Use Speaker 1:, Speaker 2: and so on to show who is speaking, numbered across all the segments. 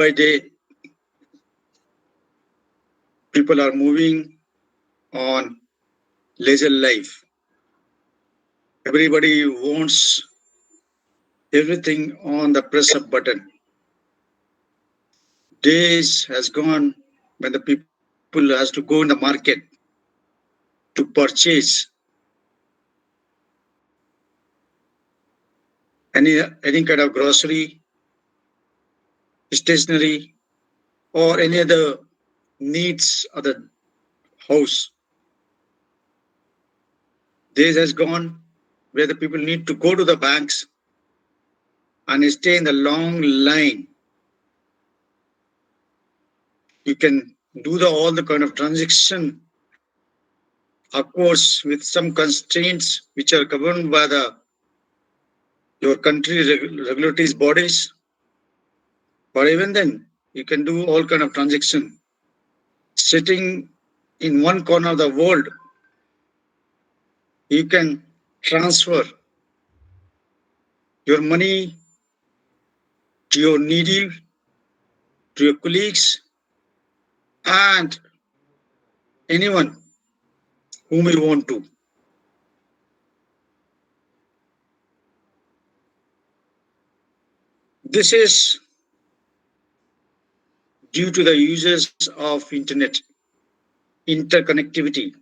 Speaker 1: by day, people are moving on leisure life. Everybody wants everything on the press of button. Days has gone when the people has to go in the market to purchase any kind of grocery, stationery, or any other needs of the house. Days has gone where the people need to go to the banks and stay in the long line. You can do all the kind of transaction, of course, with some constraints which are governed by your country regulatory bodies. But even then, you can do all kind of transaction sitting in one corner of the world. You can transfer your money to your needy, to your colleagues, and anyone whom you want to. This is due to the uses of internet interconnectivity.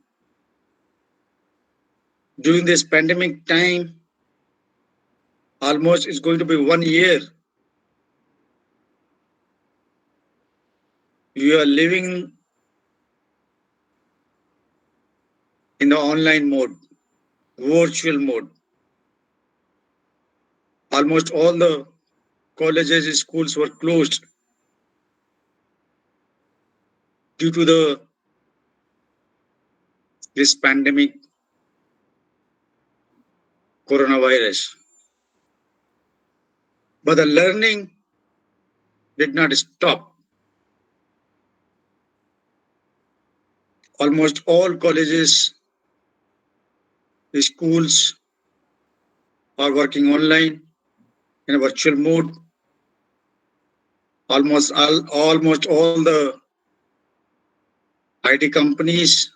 Speaker 1: During this pandemic time, almost it's going to be 1 year. You are living in the online mode, virtual mode. Almost all the colleges and schools were closed due to this pandemic coronavirus. But the learning did not stop. Almost all colleges, schools are working online in a virtual mode. Almost all the IT companies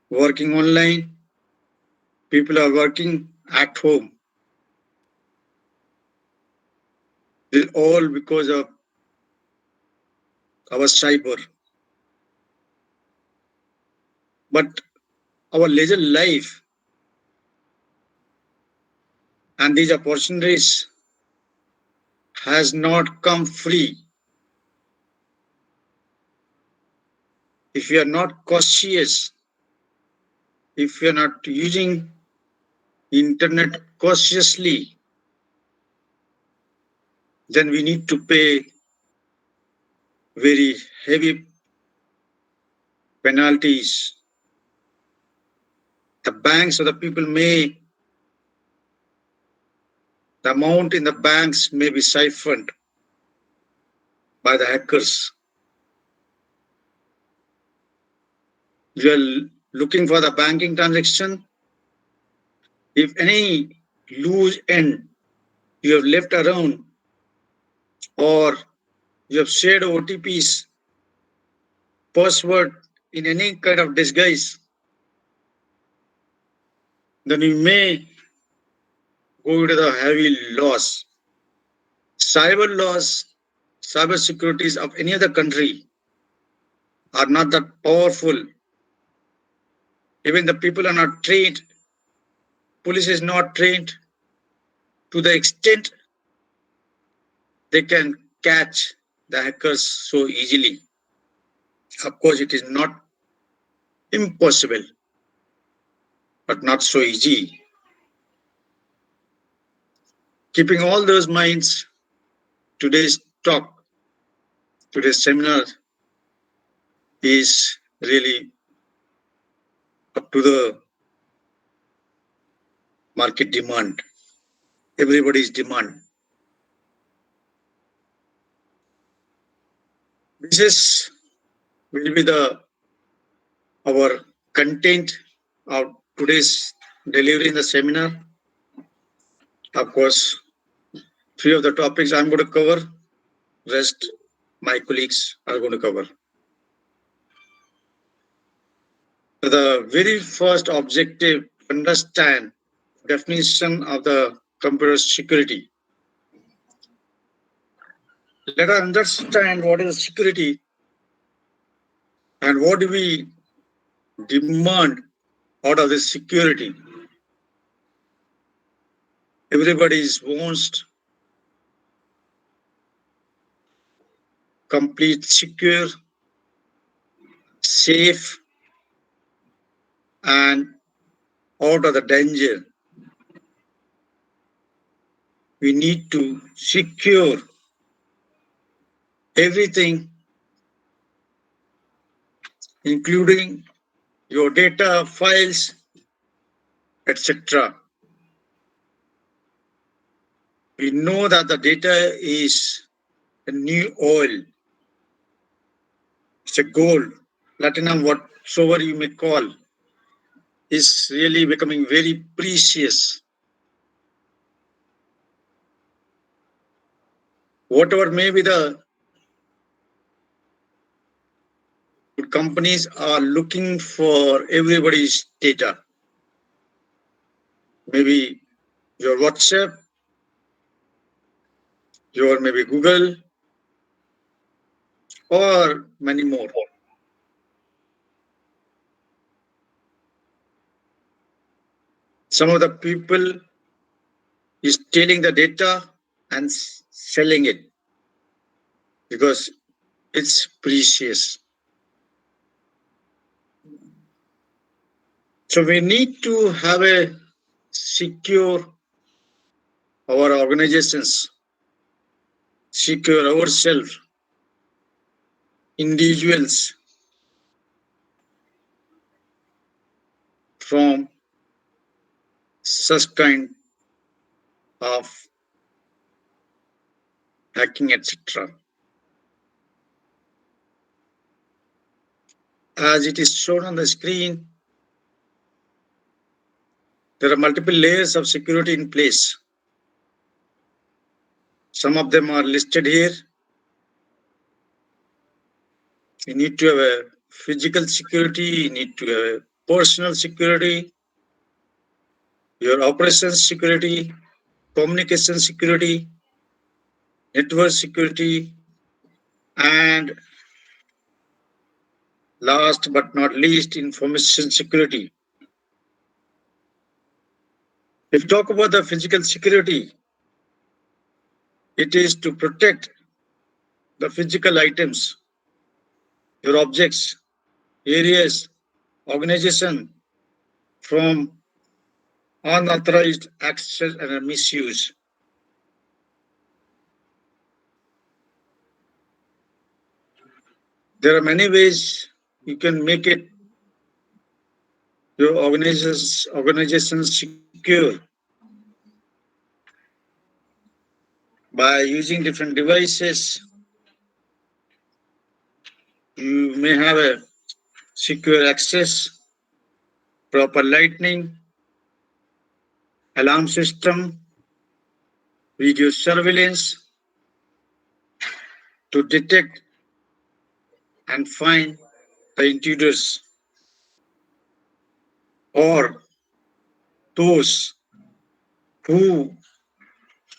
Speaker 1: working online. People are working at home. This is all because of our cyber. But our leisure life and these opportunities has not come free. If you are not cautious, if you are not using internet cautiously, then we need to pay very heavy penalties. The banks or the people the amount in the banks may be siphoned by the hackers. You are looking for the banking transaction. If any loose end you have left around, or you have shared OTPs, password in any kind of disguise, then you may go into the heavy loss. Cyber loss, cyber securities of any other country are not that powerful. Even the people are not trained. Police is not trained to the extent they can catch the hackers so easily. Of course, it is not impossible, but not so easy. Keeping all those minds, today's talk, today's seminar is really up to the market demand, everybody's demand. This will be our content of today's delivery in the seminar. Of course, few of the topics I'm going to cover. Rest my colleagues are going to cover. The very first objective to understand definition of the computer security. Let us understand what is security and what do we demand out of this security. Everybody wants complete, secure, safe, and out of the danger. We need to secure everything, including your data, files, etc. We know that the data is a new oil. It's a gold, platinum, whatsoever you may call, is really becoming very precious. Whatever may be the companies are looking for everybody's data. Maybe your WhatsApp, your maybe Google, or many more. Some of the people is stealing the data and selling it because it's precious. So we need to have a secure our organizations, secure ourselves, individuals from such kind of hacking, etc. As it is shown on the screen, there are multiple layers of security in place. Some of them are listed here. You need to have a physical security, you need to have a personal security, your operations security, communication security, network security, and last but not least, information security. If you talk about the physical security, it is to protect the physical items, your objects, areas, organization from unauthorized access and misuse. There are many ways you can make it your organization secure by using different devices. You may have a secure access, proper lighting, alarm system, video surveillance to detect and find the intruders or those who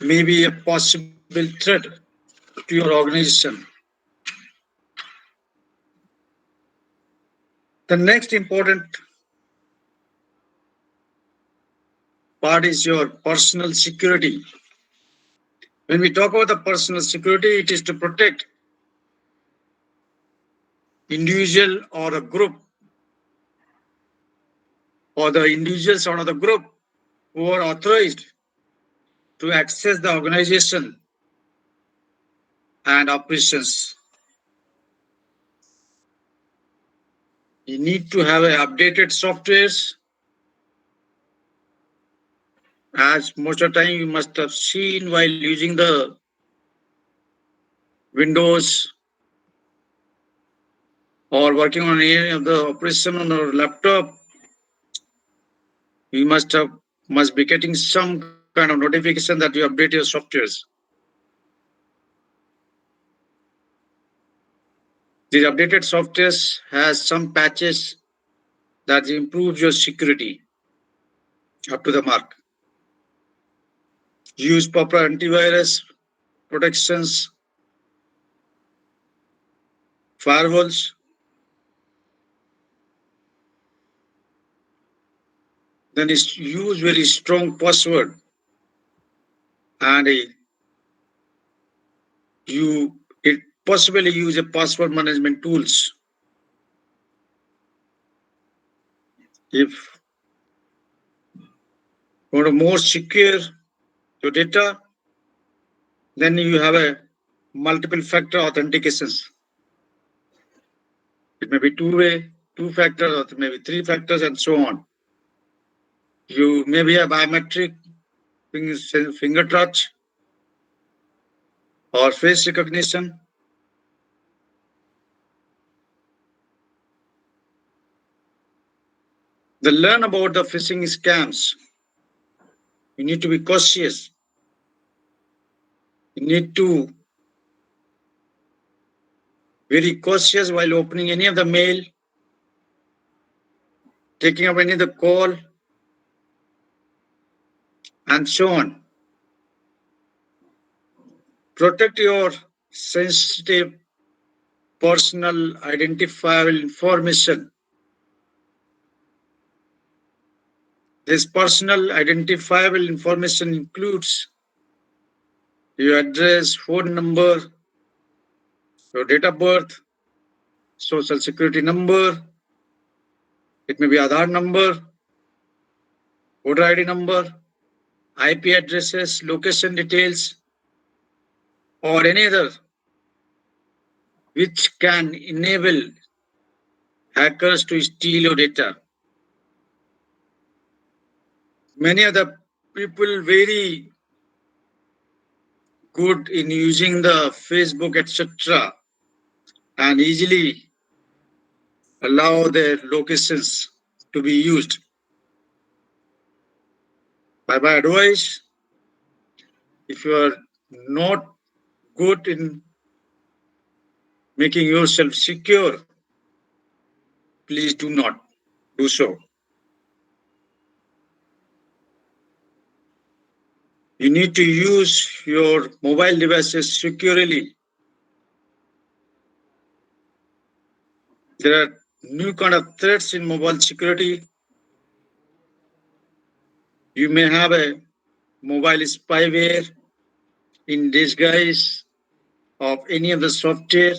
Speaker 1: may be a possible threat to your organization. The next important part is your personal security. When we talk about the personal security, it is to protect individual or a group or the individuals out of the group who are authorized to access the organization and operations. You need to have updated softwares. As most of the time you must have seen while using the Windows or working on any of the operation on our laptop, you must be getting some kind of notification that you update your softwares. The updated software has some patches that improve your security up to the mark. Use proper antivirus protections, firewalls. Then use very strong password, and it possibly use a password management tools. If you want to more secure your data, then you have a multiple factor authentications. It may be two-way, two factors, or maybe three factors, and so on. You maybe a biometric finger touch or face recognition. Then learn about the phishing scams. You need to be cautious. You need to very cautious while opening any of the mail, taking up any of the call, and so on. Protect your sensitive personal identifiable information. This personal identifiable information includes your address, phone number, your date of birth, social security number, it may be Aadhaar number, voter ID number, IP addresses, location details, or any other which can enable hackers to steal your data. Many other people very good in using the Facebook, etc., and easily allow their locations to be used. By my advice, if you are not good in making yourself secure, please do not do so. You need to use your mobile devices securely. There are new kind of threats in mobile security. You may have a mobile spyware in disguise of any of the software.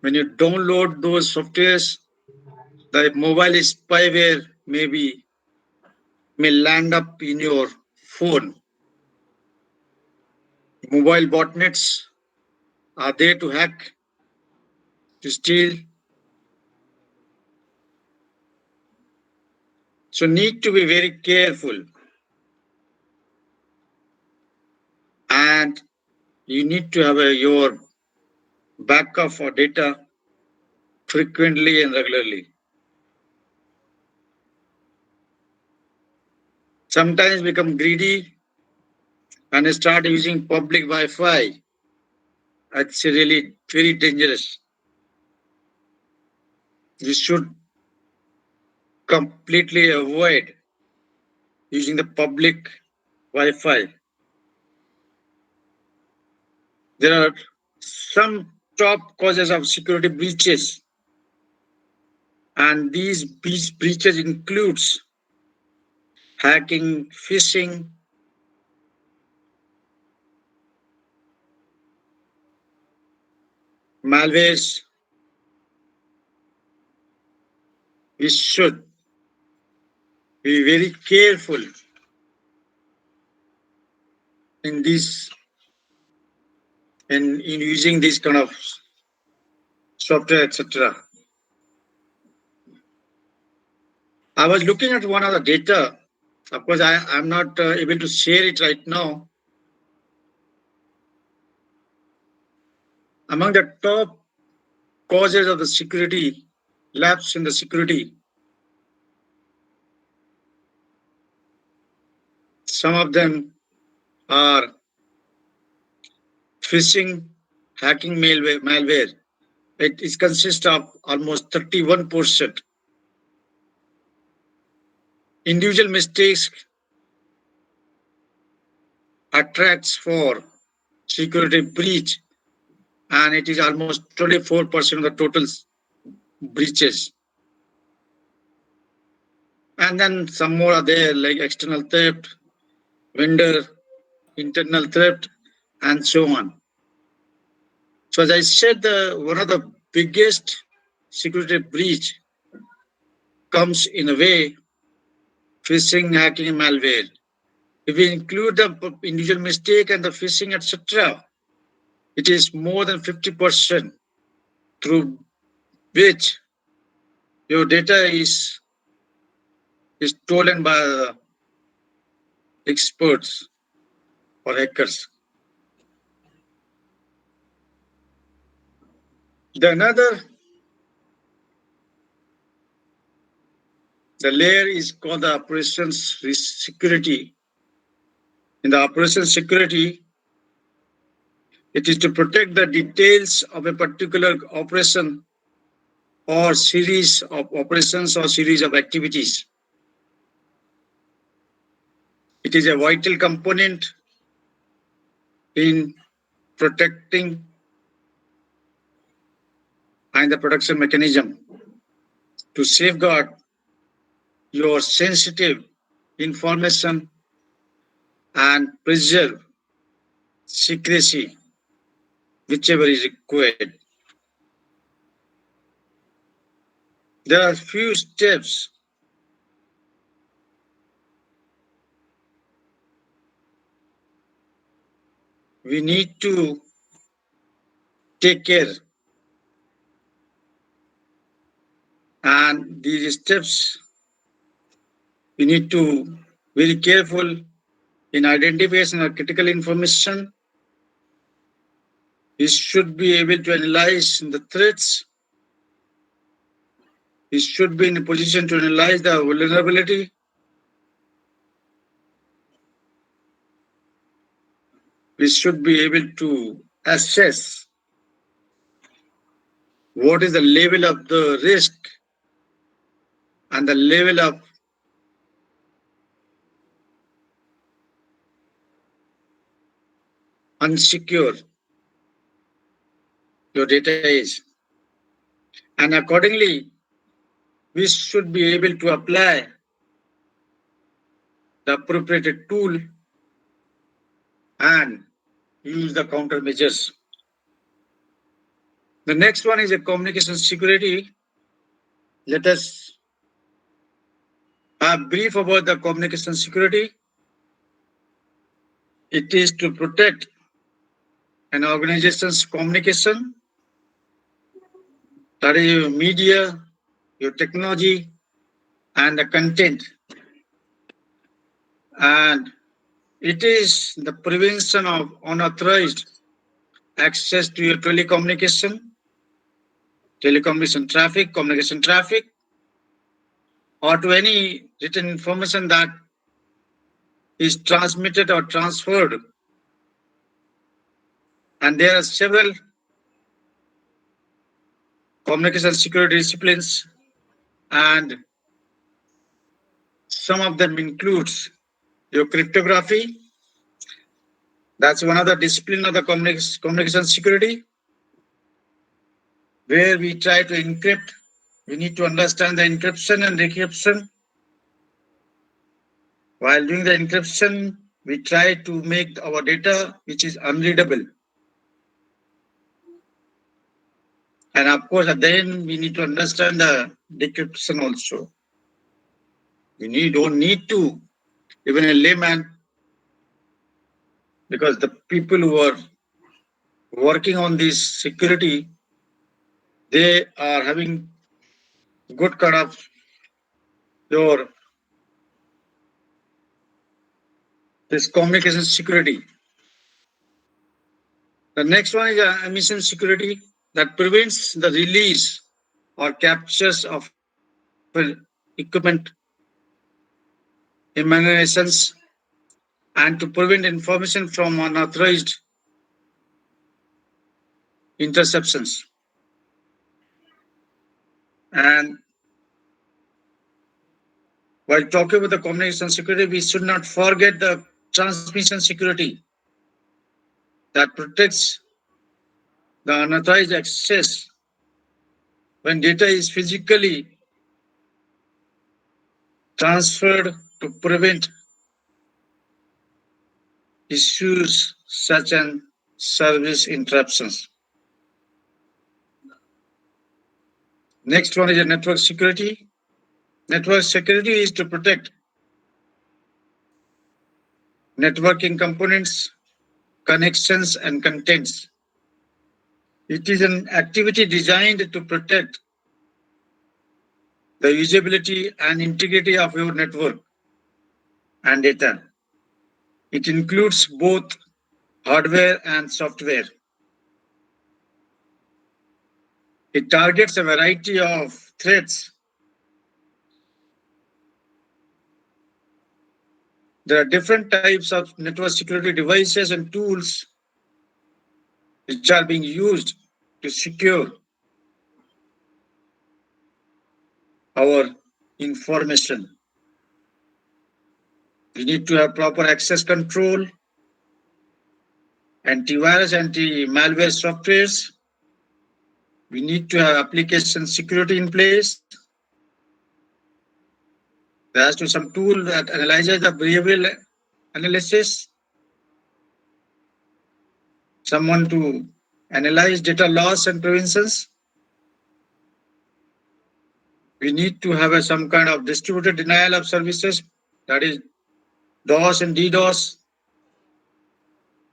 Speaker 1: When you download those softwares, the mobile spyware may land up in your phone. Mobile botnets are there to hack, to steal. So need to be very careful. And you need to have your backup for data frequently and regularly. Sometimes become greedy and start using public Wi-Fi. That's really very dangerous. You should completely avoid using the public Wi-Fi. There are some top causes of security breaches, and these breaches includes hacking, phishing, malwares. We should be very careful in this in using this kind of software, etc. I was looking at one of the data. Of course, I'm not able to share it right now. Among the top causes of the security lapse in the security, some of them are phishing, hacking malware, It is consists of almost 31%. Individual mistakes attracts for security breach, and it is almost 24% of the total breaches. And then some more are there like external theft, vendor, internal theft, and so on. So as I said, one of the biggest security breach comes in a way phishing, hacking, and malware. If we include the individual mistake and the phishing, etc., it is more than 50% through which your data is stolen by the experts or hackers. The layer is called the operations security. In the operations security, it is to protect the details of a particular operation or series of operations or series of activities. It is a vital component in protecting and the production mechanism to safeguard your sensitive information and preserve secrecy whichever is required. There are few steps we need to take care, and these steps we need to very careful in identification of critical information. We should be able to analyze the threats. We should be in a position to analyze the vulnerability. We should be able to assess what is the level of the risk and the level of unsecure your data is. And accordingly, we should be able to apply the appropriate tool and use the countermeasures. The next one is a communication security. Let us have brief about the communication security. It is to protect an organization's communication, that is your media, your technology, and the content. And it is the prevention of unauthorized access to your telecommunication traffic, communication traffic, or to any written information that is transmitted or transferred. And there are several communication security disciplines, and some of them includes your cryptography. That's one of the discipline of the communication security, where we try to encrypt. We need to understand the encryption and decryption. While doing the encryption, we try to make our data which is unreadable. And of course, at the end, we need to understand the decryption also. Don't need to, even a layman, because the people who are working on this security, they are having good kind of your this communication security. The next one is emission security that prevents the release or captures of equipment emanations and to prevent information from unauthorized interceptions. And while talking about the communication security, we should not forget the transmission security that protects the unauthorized access when data is physically transferred to prevent issues such as service interruptions. Next one is a network security. Network security is to protect networking components, connections, and contents. It is an activity designed to protect the usability and integrity of your network and data. It includes both hardware and software. It targets a variety of threats. There are different types of network security devices and tools which are being used to secure our information. We need to have proper access control, antivirus, anti-malware softwares. We need to have application security in place. There has to be some tool that analyzes the behavioral analysis, someone to analyze data loss and preventions. We need to have some kind of distributed denial of services, that is DOS and DDoS.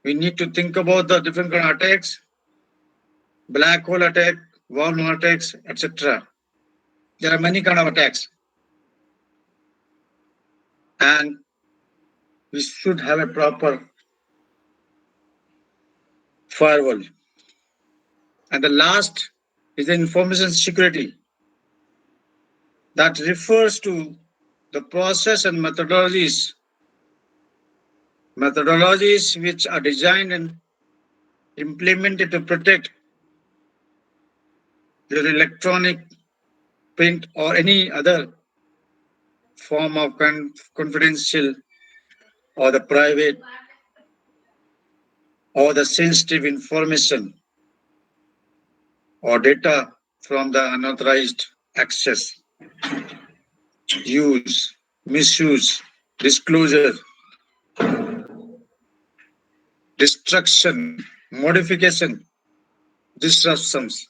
Speaker 1: We need to think about the different kind of attacks, black hole attack, worm attacks, etc. There are many kind of attacks. And we should have a proper firewall. And the last is the information security that refers to the process and methodologies which are designed and implemented to protect your electronic, print, or any other form of confidential or the private or the sensitive information or data from the unauthorized access, use, misuse, disclosure, destruction, modification, disruptions.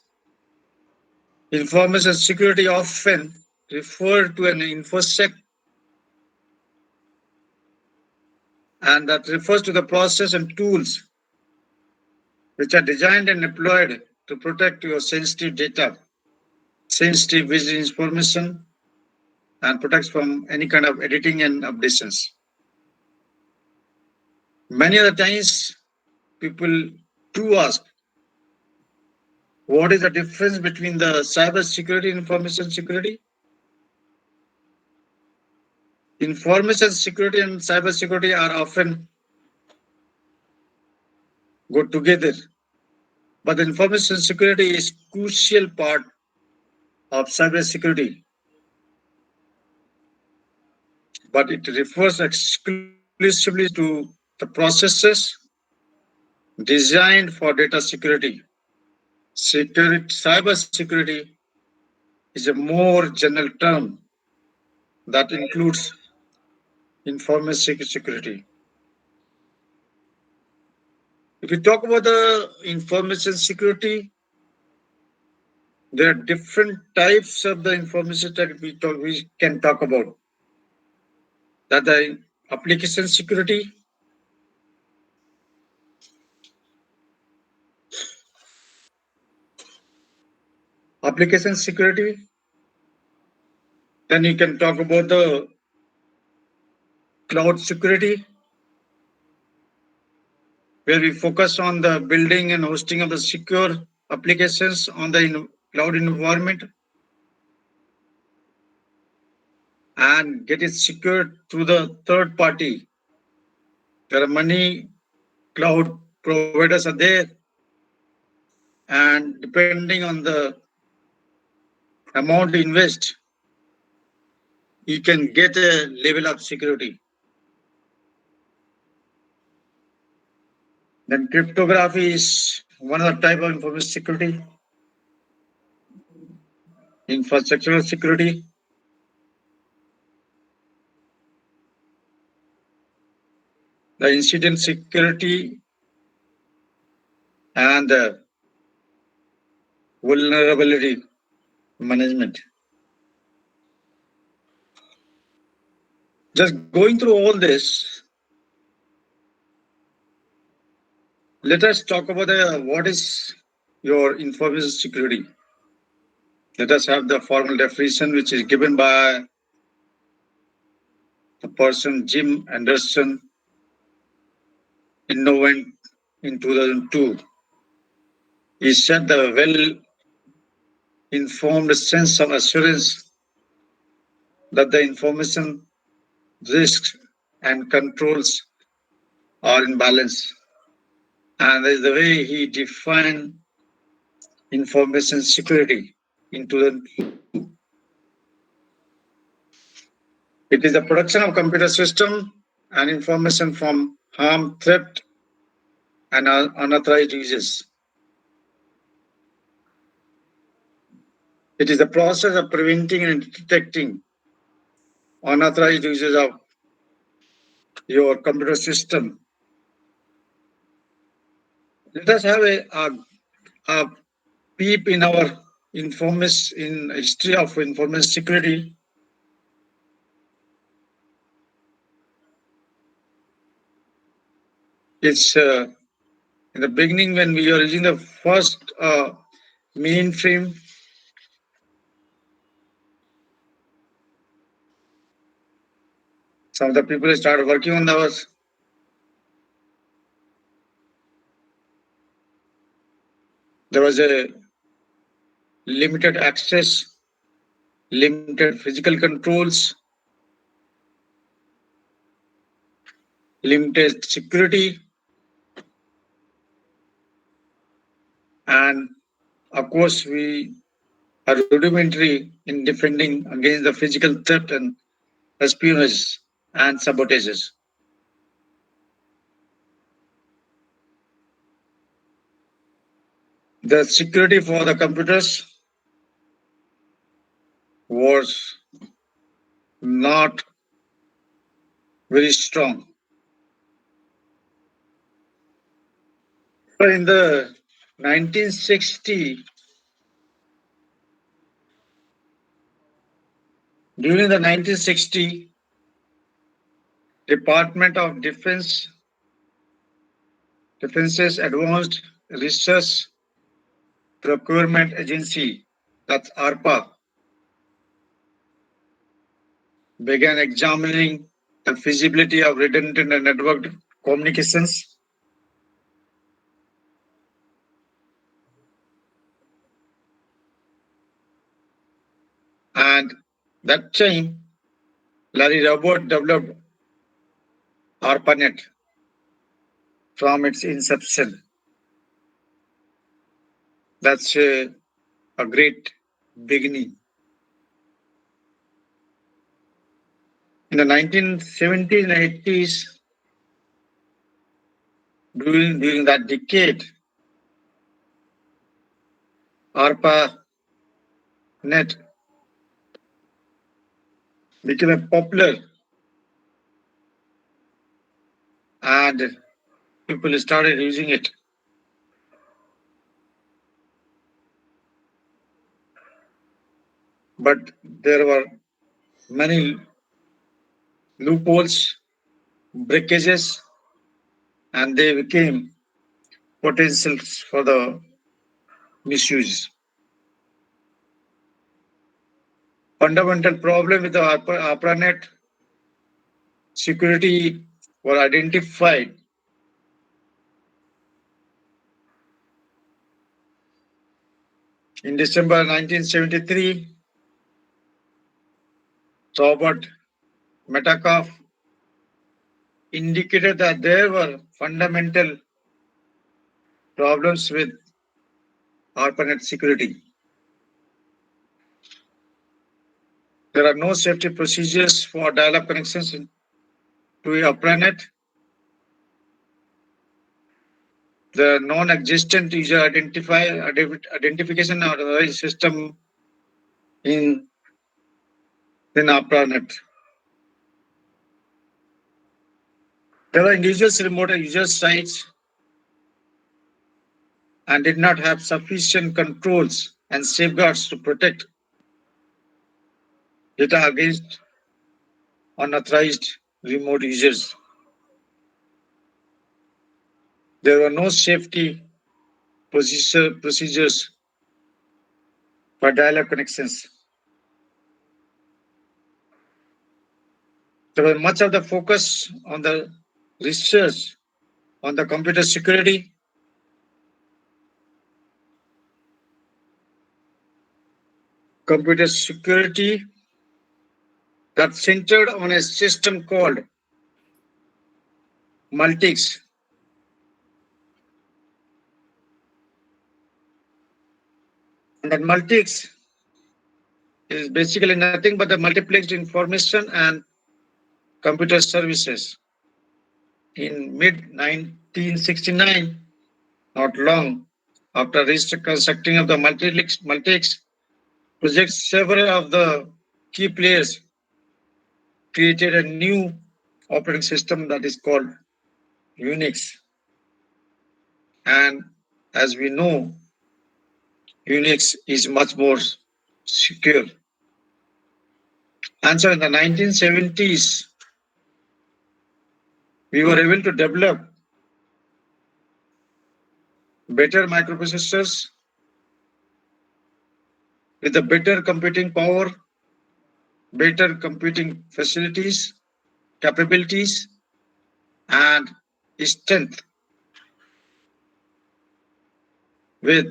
Speaker 1: Information security often referred to an infosec, and that refers to the process and tools which are designed and deployed to protect your sensitive data, sensitive visual information, and protects from any kind of editing and updations. Many other times, people do ask, what is the difference between the cyber security and information security? Information security and cyber security are often go together, but the information security is crucial part of cyber security. But it refers exclusively to the processes designed for data security. Cyber security is a more general term that includes information security. If we talk about the information security, there are different types of the information that we can talk about. That the application security, application security. Then you can talk about the cloud security, where we focus on the building and hosting of the secure applications on the cloud environment and get it secured through the third party. There are many cloud providers are there, and depending on the amount you invest, you can get a level of security. Then cryptography is one of the type of information security. Infrastructural security, the incident security, and the vulnerability management. Just going through all this, let us talk about what is your information security. Let us have the formal definition which is given by the person Jim Anderson Innovent in 2002. He said the well-informed sense of assurance that the information, risks, and controls are in balance. And that is the way he defined information security in 2002. It is the protection of computer system and information from harm, theft, and unauthorized uses. It is the process of preventing and detecting unauthorized uses of your computer system. Let us have a peep in our in history of information security. It's in the beginning when we are using the first mainframe. Some of the people started working on those. There was a limited access, limited physical controls, limited security, and of course, we are rudimentary in defending against the physical theft and espionage and sabotages. The security for the computers was not very strong. But in the 1960, during the 1960, Department of Defense's Advanced Research Procurement Agency, that's ARPA, began examining the feasibility of redundant and networked communications. And that time, Larry Robert developed ARPANET from its inception. That's a great beginning. In the 1970s and 80s, during that decade, ARPANET became a popular and people started using it. But there were many loopholes, breakages, and they became potentials for the misuse. Fundamental problem with the ARPANET security were identified in December 1973. Robert Metcalfe indicated that there were fundamental problems with ARPANET security. There are no safety procedures for dial-up connections to a planet. The non-existent user identification or the system in our planet. There are individuals remote user sites and did not have sufficient controls and safeguards to protect data against unauthorized remote users. There were no safety procedures for dial-up connections. There was much of the focus on the research on the computer security, that centered on a system called Multics. And that Multics is basically nothing but the multiplexed information and computer services. In mid-1969, not long after reconstructing of the Multics project, several of the key players created a new operating system that is called Unix. And as we know, Unix is much more secure. And so in the 1970s, we were able to develop better microprocessors with a better computing power, better computing facilities, capabilities, and strength with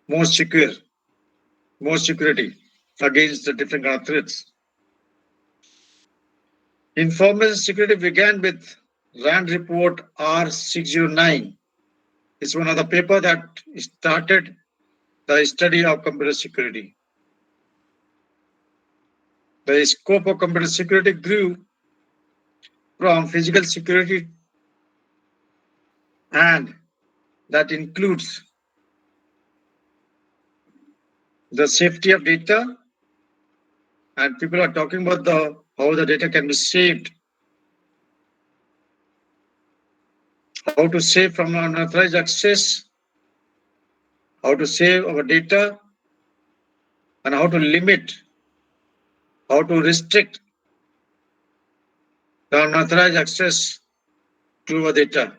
Speaker 1: more security against the different kind of threats. Information security began with RAND report R609. It's one of the paper that started the study of computer security. The scope of computer security grew from physical security, and that includes the safety of data, and people are talking about how the data can be saved, how to save from unauthorized access, how to save our data, and how to limit, how to restrict the unauthorized access to our data.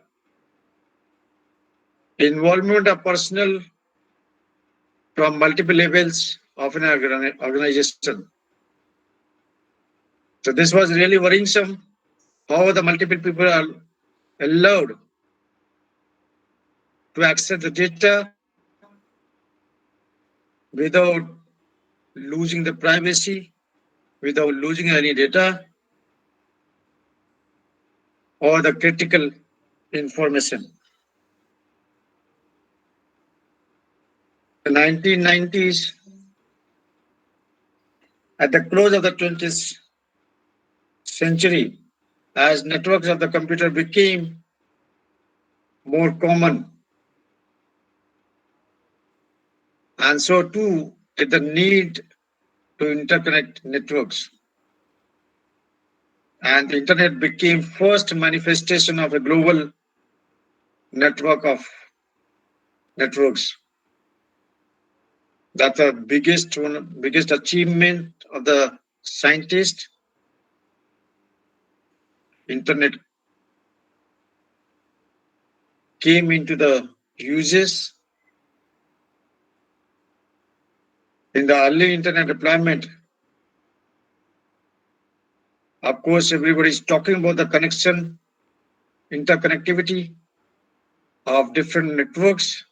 Speaker 1: Involvement of personnel from multiple levels of an organization. So this was really worrisome, how the multiple people are allowed to access the data without losing the privacy, without losing any data or the critical information. The 1990s, at the close of the 20th century, as networks of the computer became more common, and so too did the need to interconnect networks. And the internet became first manifestation of a global network of networks. That's the biggest achievement of the scientist. Internet came into the uses. In the early internet deployment, of course, everybody is talking about the connection, interconnectivity of different networks.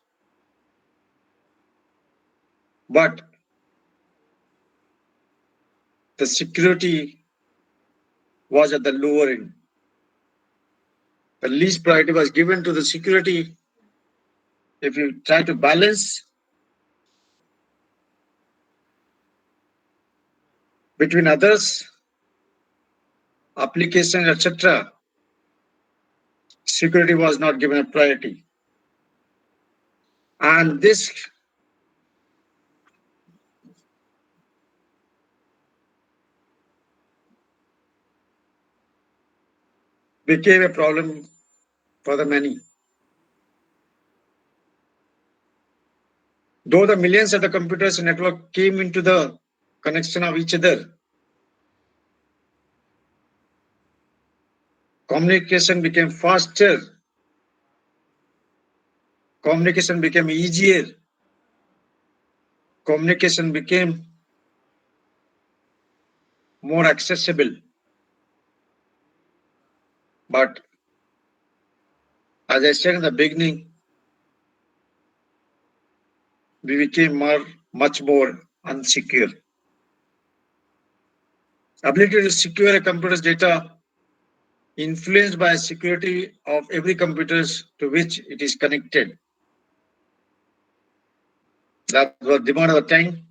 Speaker 1: But the security was at the lower end. The least priority was given to the security. If you try to balance between others, applications, etc., security was not given a priority. And this became a problem for the many. Though the millions of the computers network came into the connection of each other, communication became faster, communication became easier, communication became more accessible. But as I said in the beginning, we became much more unsecure. Ability to secure a computer's data influenced by security of every computer to which it is connected. That was demand of the time.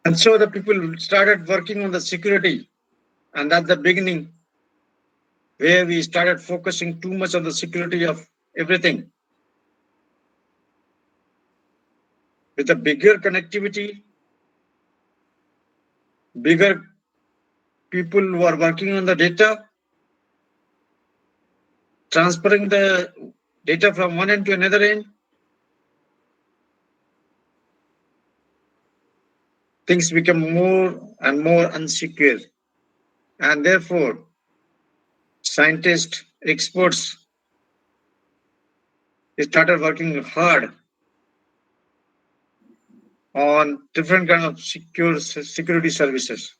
Speaker 1: And so the people started working on the security. And that's the beginning where we started focusing too much on the security of everything. With a bigger connectivity, bigger people who are working on the data, transferring the data from one end to another end, things become more and more unsecure. And therefore, scientists, experts started working hard on different kind of security services.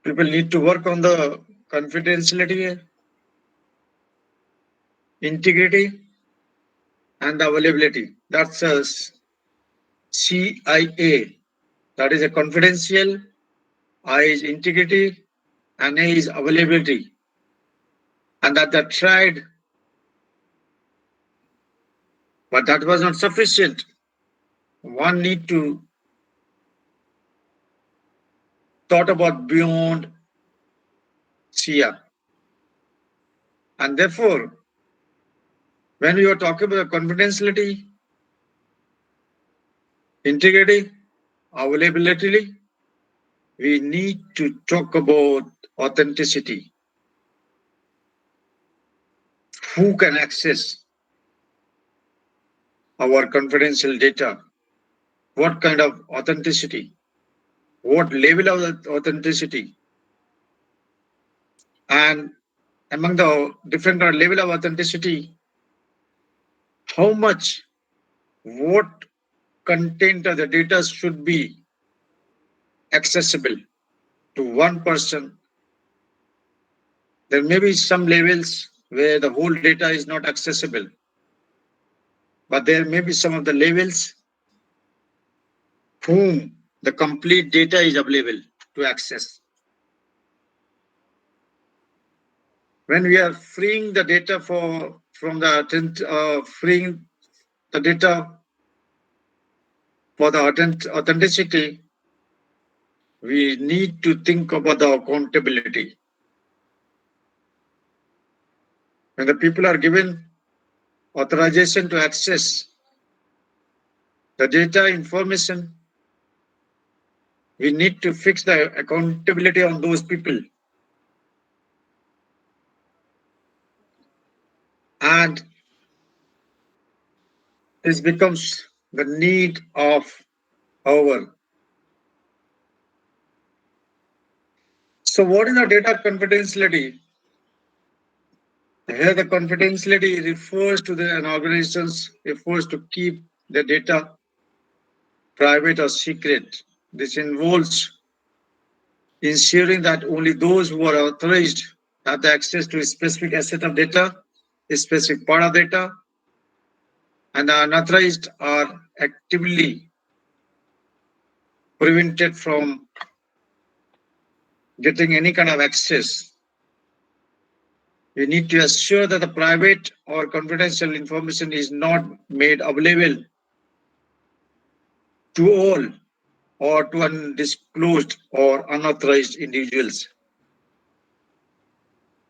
Speaker 1: People need to work on the confidentiality, integrity, and the availability. That's a CIA. That is a confidential, I is integrity, and A is availability. And that they tried, but that was not sufficient. One need to thought about beyond CIA. And therefore, when we are talking about confidentiality, integrity, availability, we need to talk about authenticity. Who can access our confidential data? What kind of authenticity? What level of authenticity? And among the different level of authenticity, how much, what content of the data should be accessible to one person. There may be some levels where the whole data is not accessible, but there may be some of the levels whom the complete data is available to access. When we are freeing the data from the freeing the data for the authenticity, we need to think about the accountability. When the people are given authorization to access the data information, we need to fix the accountability on those people. And this becomes the need of our. So what is the data confidentiality? Here the confidentiality refers to an organization's efforts to keep the data private or secret. This involves ensuring that only those who are authorized have the access to a specific asset of data, a specific part of data, and the unauthorized are actively prevented from getting any kind of access. We need to assure that the private or confidential information is not made available to all or to undisclosed or unauthorized individuals.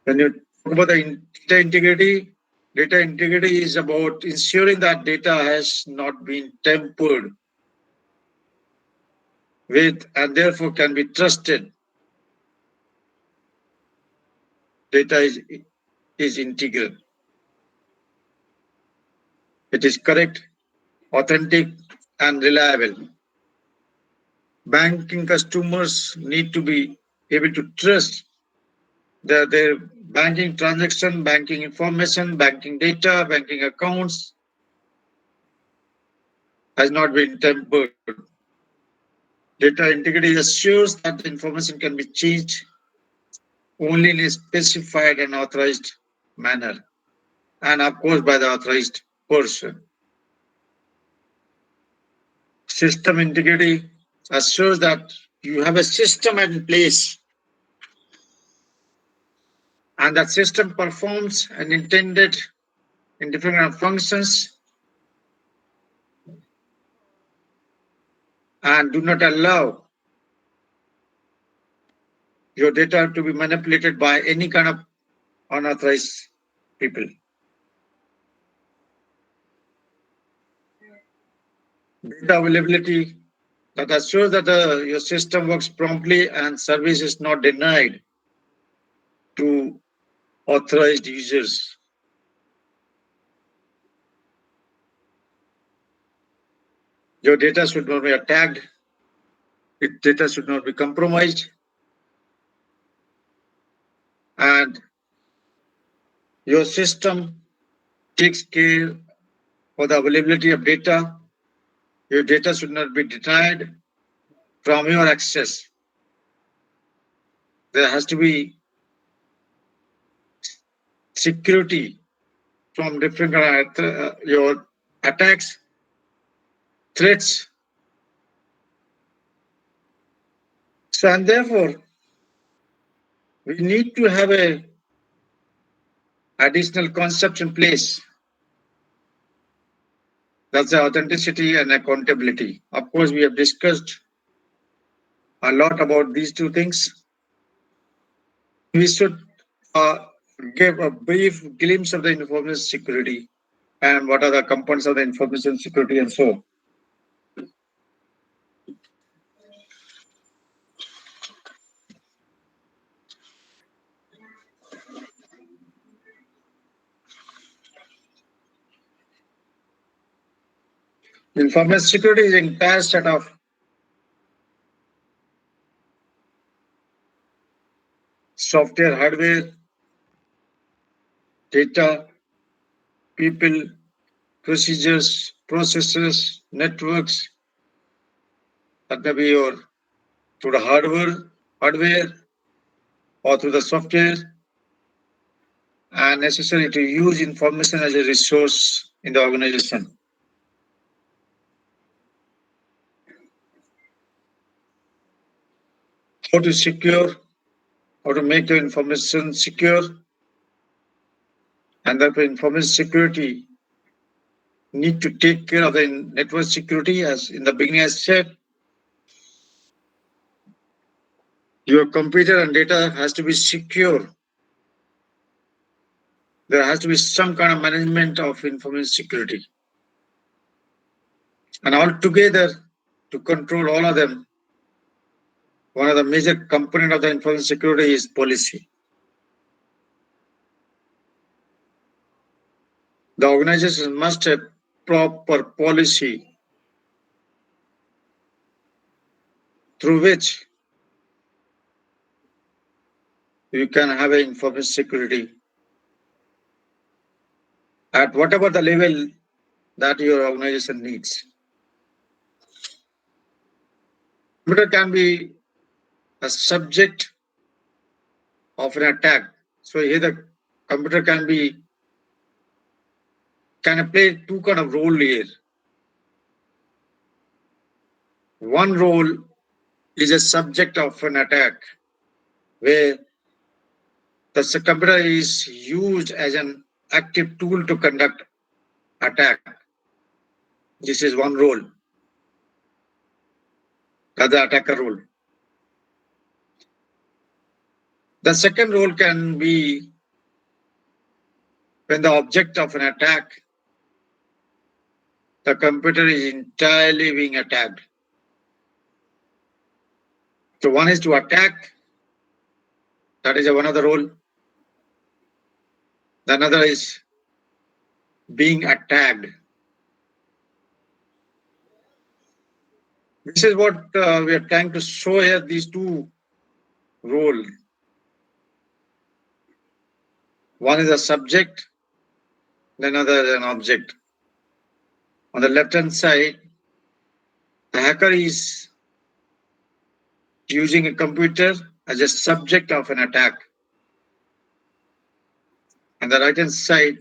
Speaker 1: When you talk about the data integrity is about ensuring that data has not been tampered with and therefore can be trusted. Data is integral. It is correct, authentic, and reliable. Banking customers need to be able to trust that their banking transaction, banking information, banking data, banking accounts has not been tampered. Data integrity assures that the information can be changed only in a specified and authorized manner, and of course by the authorized person. System integrity assures that you have a system in place and that system performs and intended in different kind of functions and do not allow your data to be manipulated by any kind of unauthorized people. Data availability that assures that your system works promptly and service is not denied to authorized users. Your data should not be attacked. Data should not be compromised. And your system takes care for the availability of data. Your data should not be denied from your access. There has to be security from different your attacks, threats. So, and therefore, we need to have a additional concept in place. That's the authenticity and accountability. Of course, we have discussed a lot about these two things. We should give a brief glimpse of the information security and what are the components of the information security and so on. Information security is an entire set of software, hardware, data, people, procedures, processes, networks. That may be your through the hardware, or through the software, and necessary to use information as a resource in the organization. How to secure, how to make your information secure, and therefore information security need to take care of the network security. As in the beginning I said, your computer and data has to be secure. There has to be some kind of management of information security. And altogether, to control all of them, one of the major components of the information security is policy. The organization must have proper policy through which you can have an information security at whatever the level that your organization needs. Computer can be a subject of an attack. So here the computer can play two kind of role here. One role is a subject of an attack, where the computer is used as an active tool to conduct attack. This is one role. That's the attacker role. The second role can be when the object of an attack, the computer is entirely being attacked. So one is to attack, that is one of the role. The another is being attacked. This is what we are trying to show here, these two roles. One is a subject, the another is an object. On the left-hand side, the hacker is using a computer as a subject of an attack. On the right-hand side,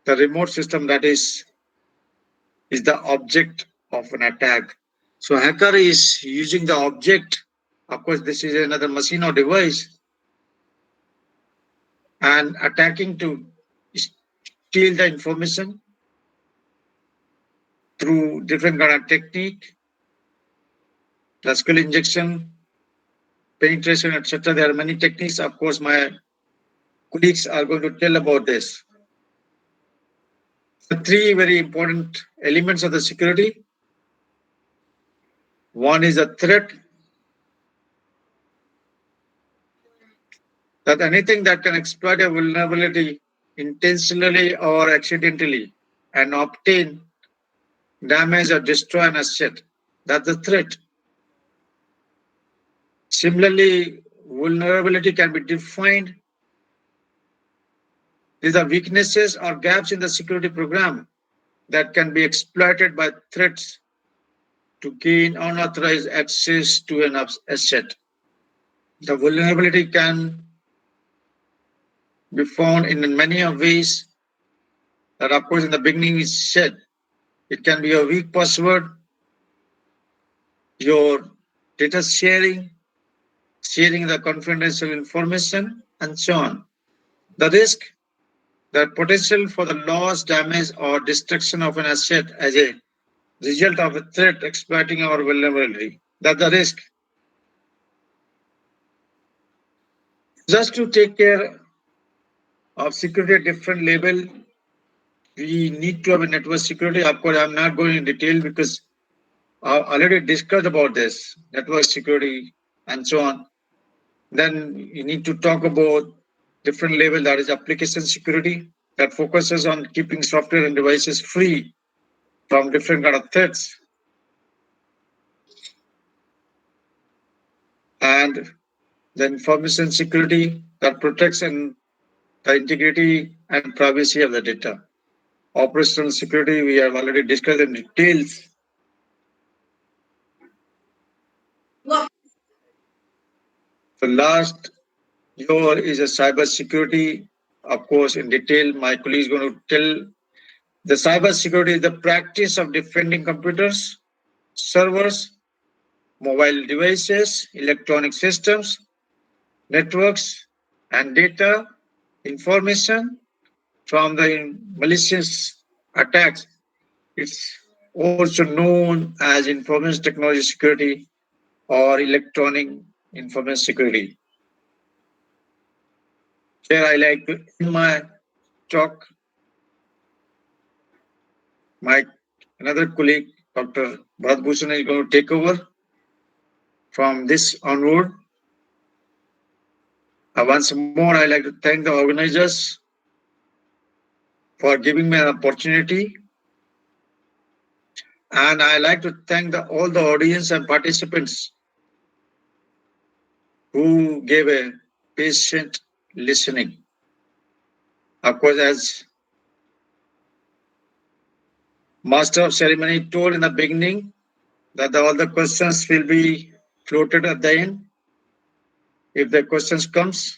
Speaker 1: the remote system that is the object of an attack. So hacker is using the object. Of course, this is another machine or device, and attacking to steal the information through different kind of technique, the skill injection, penetration, etc. There are many techniques. Of course, my colleagues are going to tell about this. The three very important elements of the security. One is a threat, that anything that can exploit a vulnerability intentionally or accidentally and obtain damage or destroy an asset. That's the threat. Similarly, vulnerability can be defined. These are weaknesses or gaps in the security program that can be exploited by threats to gain unauthorized access to an asset. The vulnerability can be found in many ways that, of course, in the beginning is said. It can be a weak password, your data sharing the confidential information, and so on. The risk, the potential for the loss, damage, or destruction of an asset as a result of a threat exploiting our vulnerability. That's the risk. Just to take care of security at different level, we need to have a network security. Of course, I'm not going in detail because I already discussed about this, network security and so on. Then you need to talk about different level, that is application security, that focuses on keeping software and devices free from different kind of threats. And the information security that protects the integrity and privacy of the data. Operational security, we have already discussed in details. The last year is a cybersecurity. Of course, in detail, my colleague is going to tell. The cybersecurity is the practice of defending computers, servers, mobile devices, electronic systems, networks, and data information from the malicious attacks. It's also known as information technology security or electronic information security. Here I like to end my talk. My another colleague, Dr. Bharat Bhushan, is going to take over from this onward. Once more, I like to thank the organizers for giving me an opportunity. And I like to thank all the audience and participants who gave a patient listening. Of course, as Master of Ceremony told in the beginning, that all the questions will be floated at the end. If the questions comes,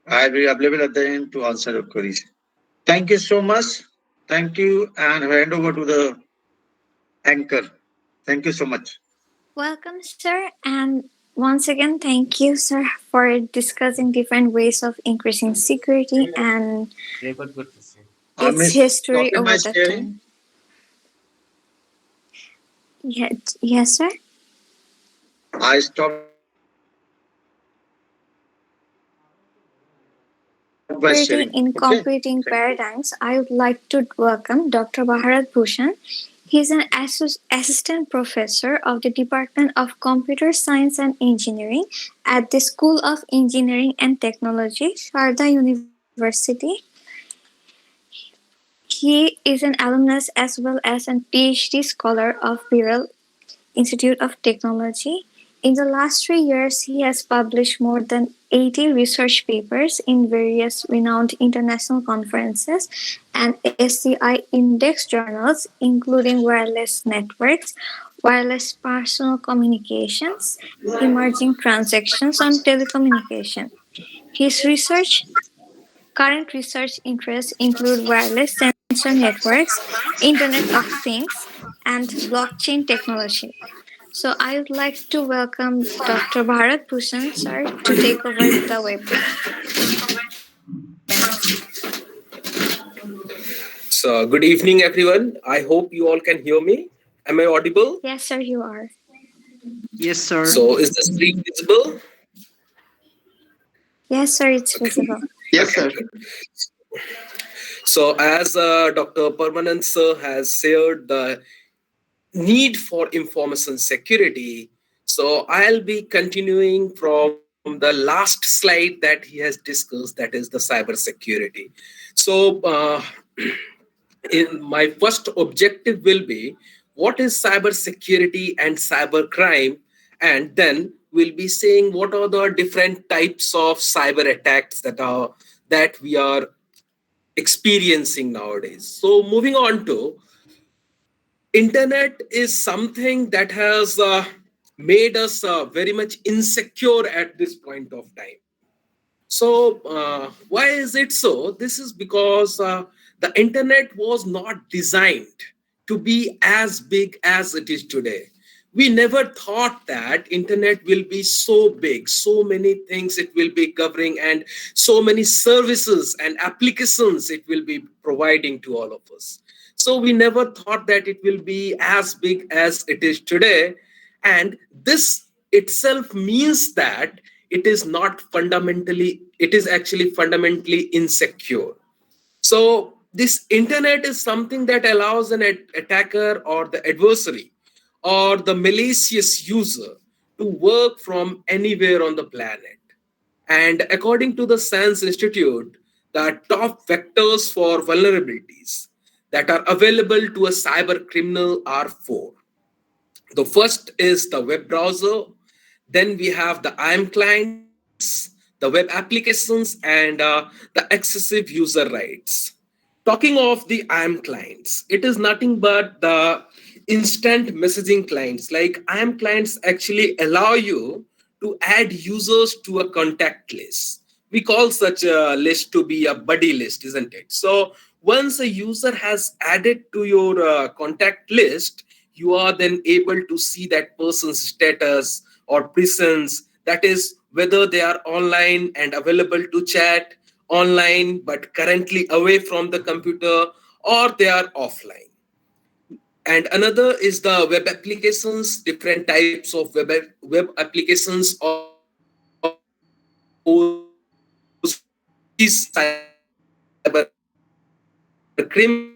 Speaker 1: I will be available at the end to answer your queries. Thank you so much. Thank you, and hand over to the anchor. Thank you so much.
Speaker 2: Welcome, sir, and once again, thank you, sir, for discussing different ways of increasing security and its history
Speaker 1: Stopping my
Speaker 2: over the
Speaker 1: sharing.
Speaker 2: time. Yes, sir.
Speaker 1: I stopped by sharing. Okay.
Speaker 2: Security in
Speaker 1: Thank you.
Speaker 2: competing paradigms, I would like to welcome Dr. Bharat Bhushan. He is an assistant professor of the Department of Computer Science and Engineering at the School of Engineering and Technology, Sharda University. He is an alumnus as well as a PhD scholar of Viral Institute of Technology. In the last 3 years, he has published more than 80 research papers in various renowned international conferences and SCI index journals, including wireless networks, wireless personal communications, emerging transactions on telecommunication. His current research interests include wireless sensor networks, Internet of Things, and blockchain technology. So I would like to welcome Dr. Bharat Bhushan sir to take over the webinar.
Speaker 3: So, good evening, everyone. I hope you all can hear me. Am I audible?
Speaker 2: Yes, sir, you are.
Speaker 4: Yes, sir.
Speaker 3: So, is the screen visible?
Speaker 2: Yes, sir, it's
Speaker 3: Okay.
Speaker 2: visible.
Speaker 4: Yes, sir.
Speaker 3: So, as Dr. Parma Nand sir has shared the need for information security, so I'll be continuing from the last slide that he has discussed, that is the cybersecurity. So, my first objective will be what is cybersecurity and cybercrime, and then we'll be saying what are the different types of cyber attacks that we are experiencing nowadays. So moving on to internet is something that has made us very much insecure at this point of time. So, why is it so? This is because the internet was not designed to be as big as it is today. We never thought that internet will be so big, so many things it will be covering, and so many services and applications it will be providing to all of us. So we never thought that it will be as big as it is today. And this itself means that it is actually fundamentally insecure. So this internet is something that allows an attacker or the adversary or the malicious user to work from anywhere on the planet. And according to the Science Institute, the top vectors for vulnerabilities that are available to a cyber criminal are four. The first is the web browser. Then we have the IAM clients, the web applications, and the excessive user rights. Talking of the IAM clients, it is nothing but the instant messaging clients. Like IAM clients actually allow you to add users to a contact list. We call such a list to be a buddy list, isn't it? So once a user has added to your contact list, you are then able to see that person's status or presence, that is whether they are online and available to chat online but currently away from the computer, or they are offline. And another is the web applications, different types of web applications or those these cyber criminals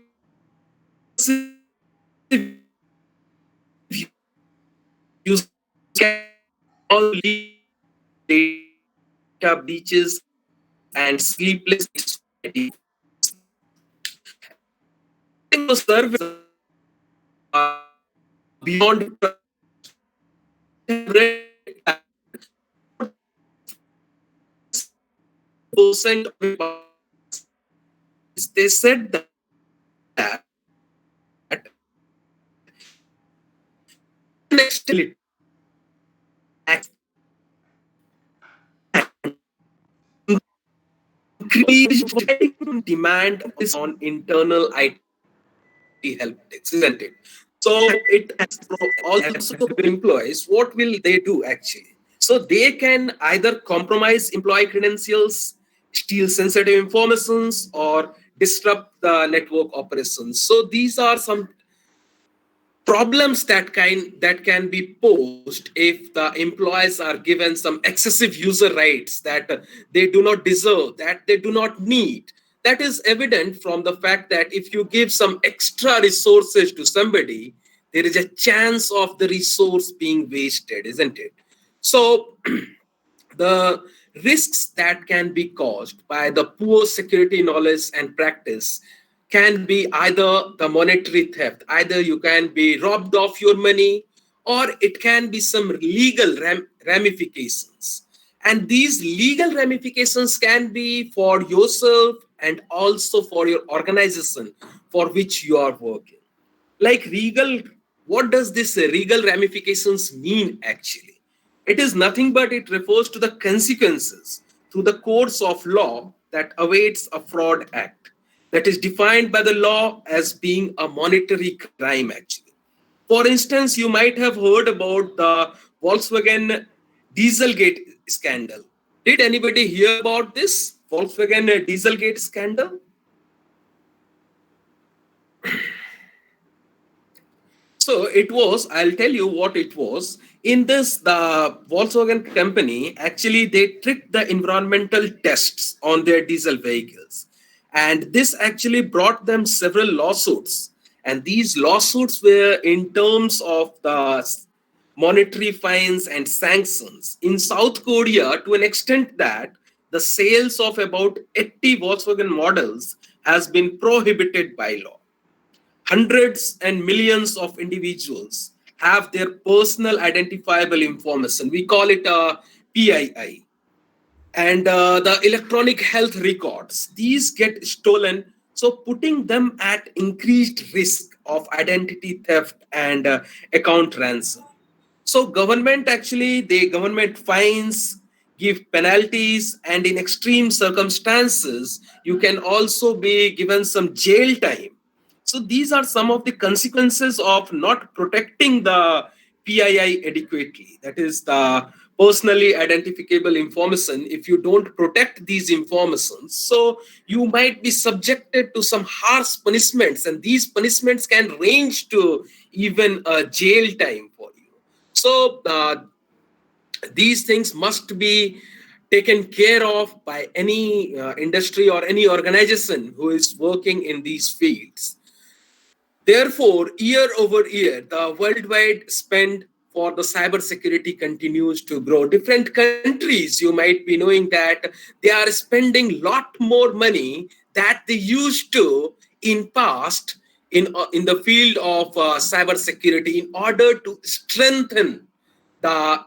Speaker 3: all data breaches and sleepless nights. Demand on internal IT help desk, isn't it? So it also employees, what will they do actually? So they can either compromise employee credentials, steal sensitive informations, or disrupt the network operations. So these are some problems that can be posed if the employees are given some excessive user rights that they do not deserve, that they do not need. That is evident from the fact that if you give some extra resources to somebody, there is a chance of the resource being wasted, isn't it? So the risks that can be caused by the poor security knowledge and practice can be either the monetary theft, either you can be robbed of your money, or it can be some legal ramifications. And these legal ramifications can be for yourself and also for your organization for which you are working. Like legal, what does this legal ramifications mean actually? It is nothing but it refers to the consequences through the course of law that awaits a fraud act that is defined by the law as being a monetary crime actually. For instance, you might have heard about the Volkswagen Dieselgate scandal. Did anybody hear about this Volkswagen Dieselgate scandal? So it was, I'll tell you what it was. In this, the Volkswagen company, actually, they tricked the environmental tests on their diesel vehicles. And this actually brought them several lawsuits. And these lawsuits were in terms of the monetary fines and sanctions. In South Korea, to an extent that the sales of about 80 Volkswagen models has been prohibited by law. Hundreds and millions of individuals have their personal identifiable information. We call it a PII. And the electronic health records, these get stolen. So putting them at increased risk of identity theft and account ransom. So government fines, give penalties, and in extreme circumstances, you can also be given some jail time. So these are some of the consequences of not protecting the PII adequately. That is the personally identifiable information. If you don't protect these informations, so you might be subjected to some harsh punishments, and these punishments can range to even a jail time for you. So these things must be taken care of by any industry or any organization who is working in these fields. Therefore, year over year, the worldwide spend for the cybersecurity continues to grow. Different countries, you might be knowing that they are spending lot more money that they used to in past in the field of cybersecurity in order to strengthen the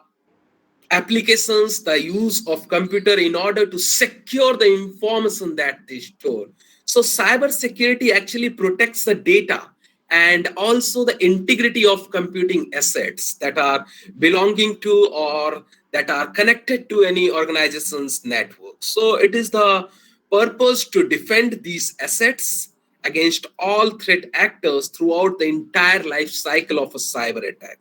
Speaker 3: applications, the use of computer in order to secure the information that they store. So cybersecurity actually protects the data and also the integrity of computing assets that are belonging to or that are connected to any organization's network. So it is the purpose to defend these assets against all threat actors throughout the entire life cycle of a cyber attack.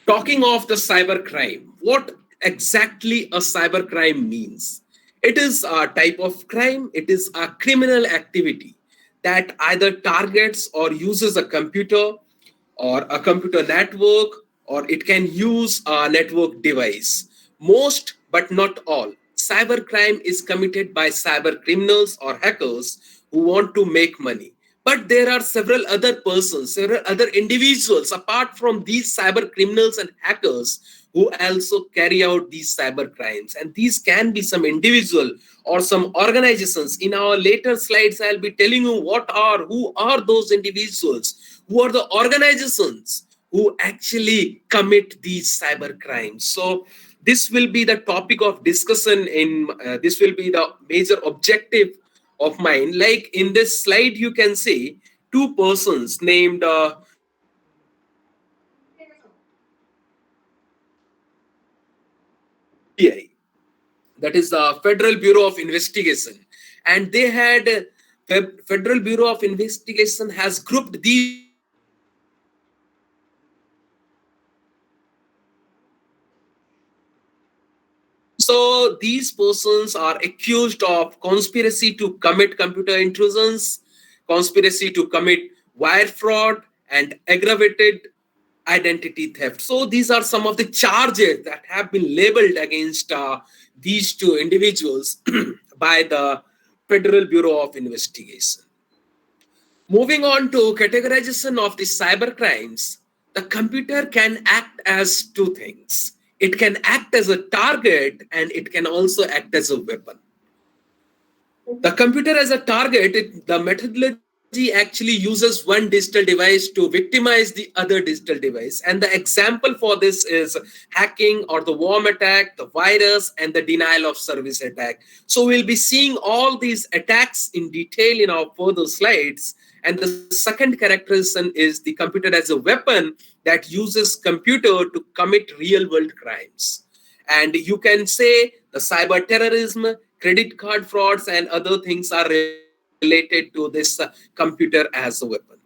Speaker 3: Talking of the cybercrime, what exactly a cybercrime means? It is a type of crime, it is a criminal activity that either targets or uses a computer or a computer network, or it can use a network device. Most, but not all, cybercrime is committed by cyber criminals or hackers who want to make money. But there are several other persons, several other individuals apart from these cyber criminals and hackers who also carry out these cyber crimes. And these can be some individual or some organizations. In our later slides, I'll be telling you who are those individuals, who are the organizations who actually commit these cyber crimes. So this will be the topic of discussion this will be the major objective of mine. Like in this slide, you can see two persons named FBI, that is the Federal Bureau of Investigation, and they had Federal Bureau of Investigation has grouped these persons as so these persons are accused of conspiracy to commit computer intrusions, conspiracy to commit wire fraud, and aggravated identity theft. So these are some of the charges that have been labeled against these two individuals by the Federal Bureau of Investigation. Moving on to categorization of the cyber crimes, the computer can act as two things. It can act as a target and it can also act as a weapon. The computer as a target, the methodology actually uses one digital device to victimize the other digital device. And the example for this is hacking or the worm attack, the virus, and the denial of service attack. So we'll be seeing all these attacks in detail in our further slides. And the second characterization is the computer as a weapon that uses computer to commit real world crimes. And you can say the cyber terrorism, credit card frauds, and other things are related to this computer as a weapon.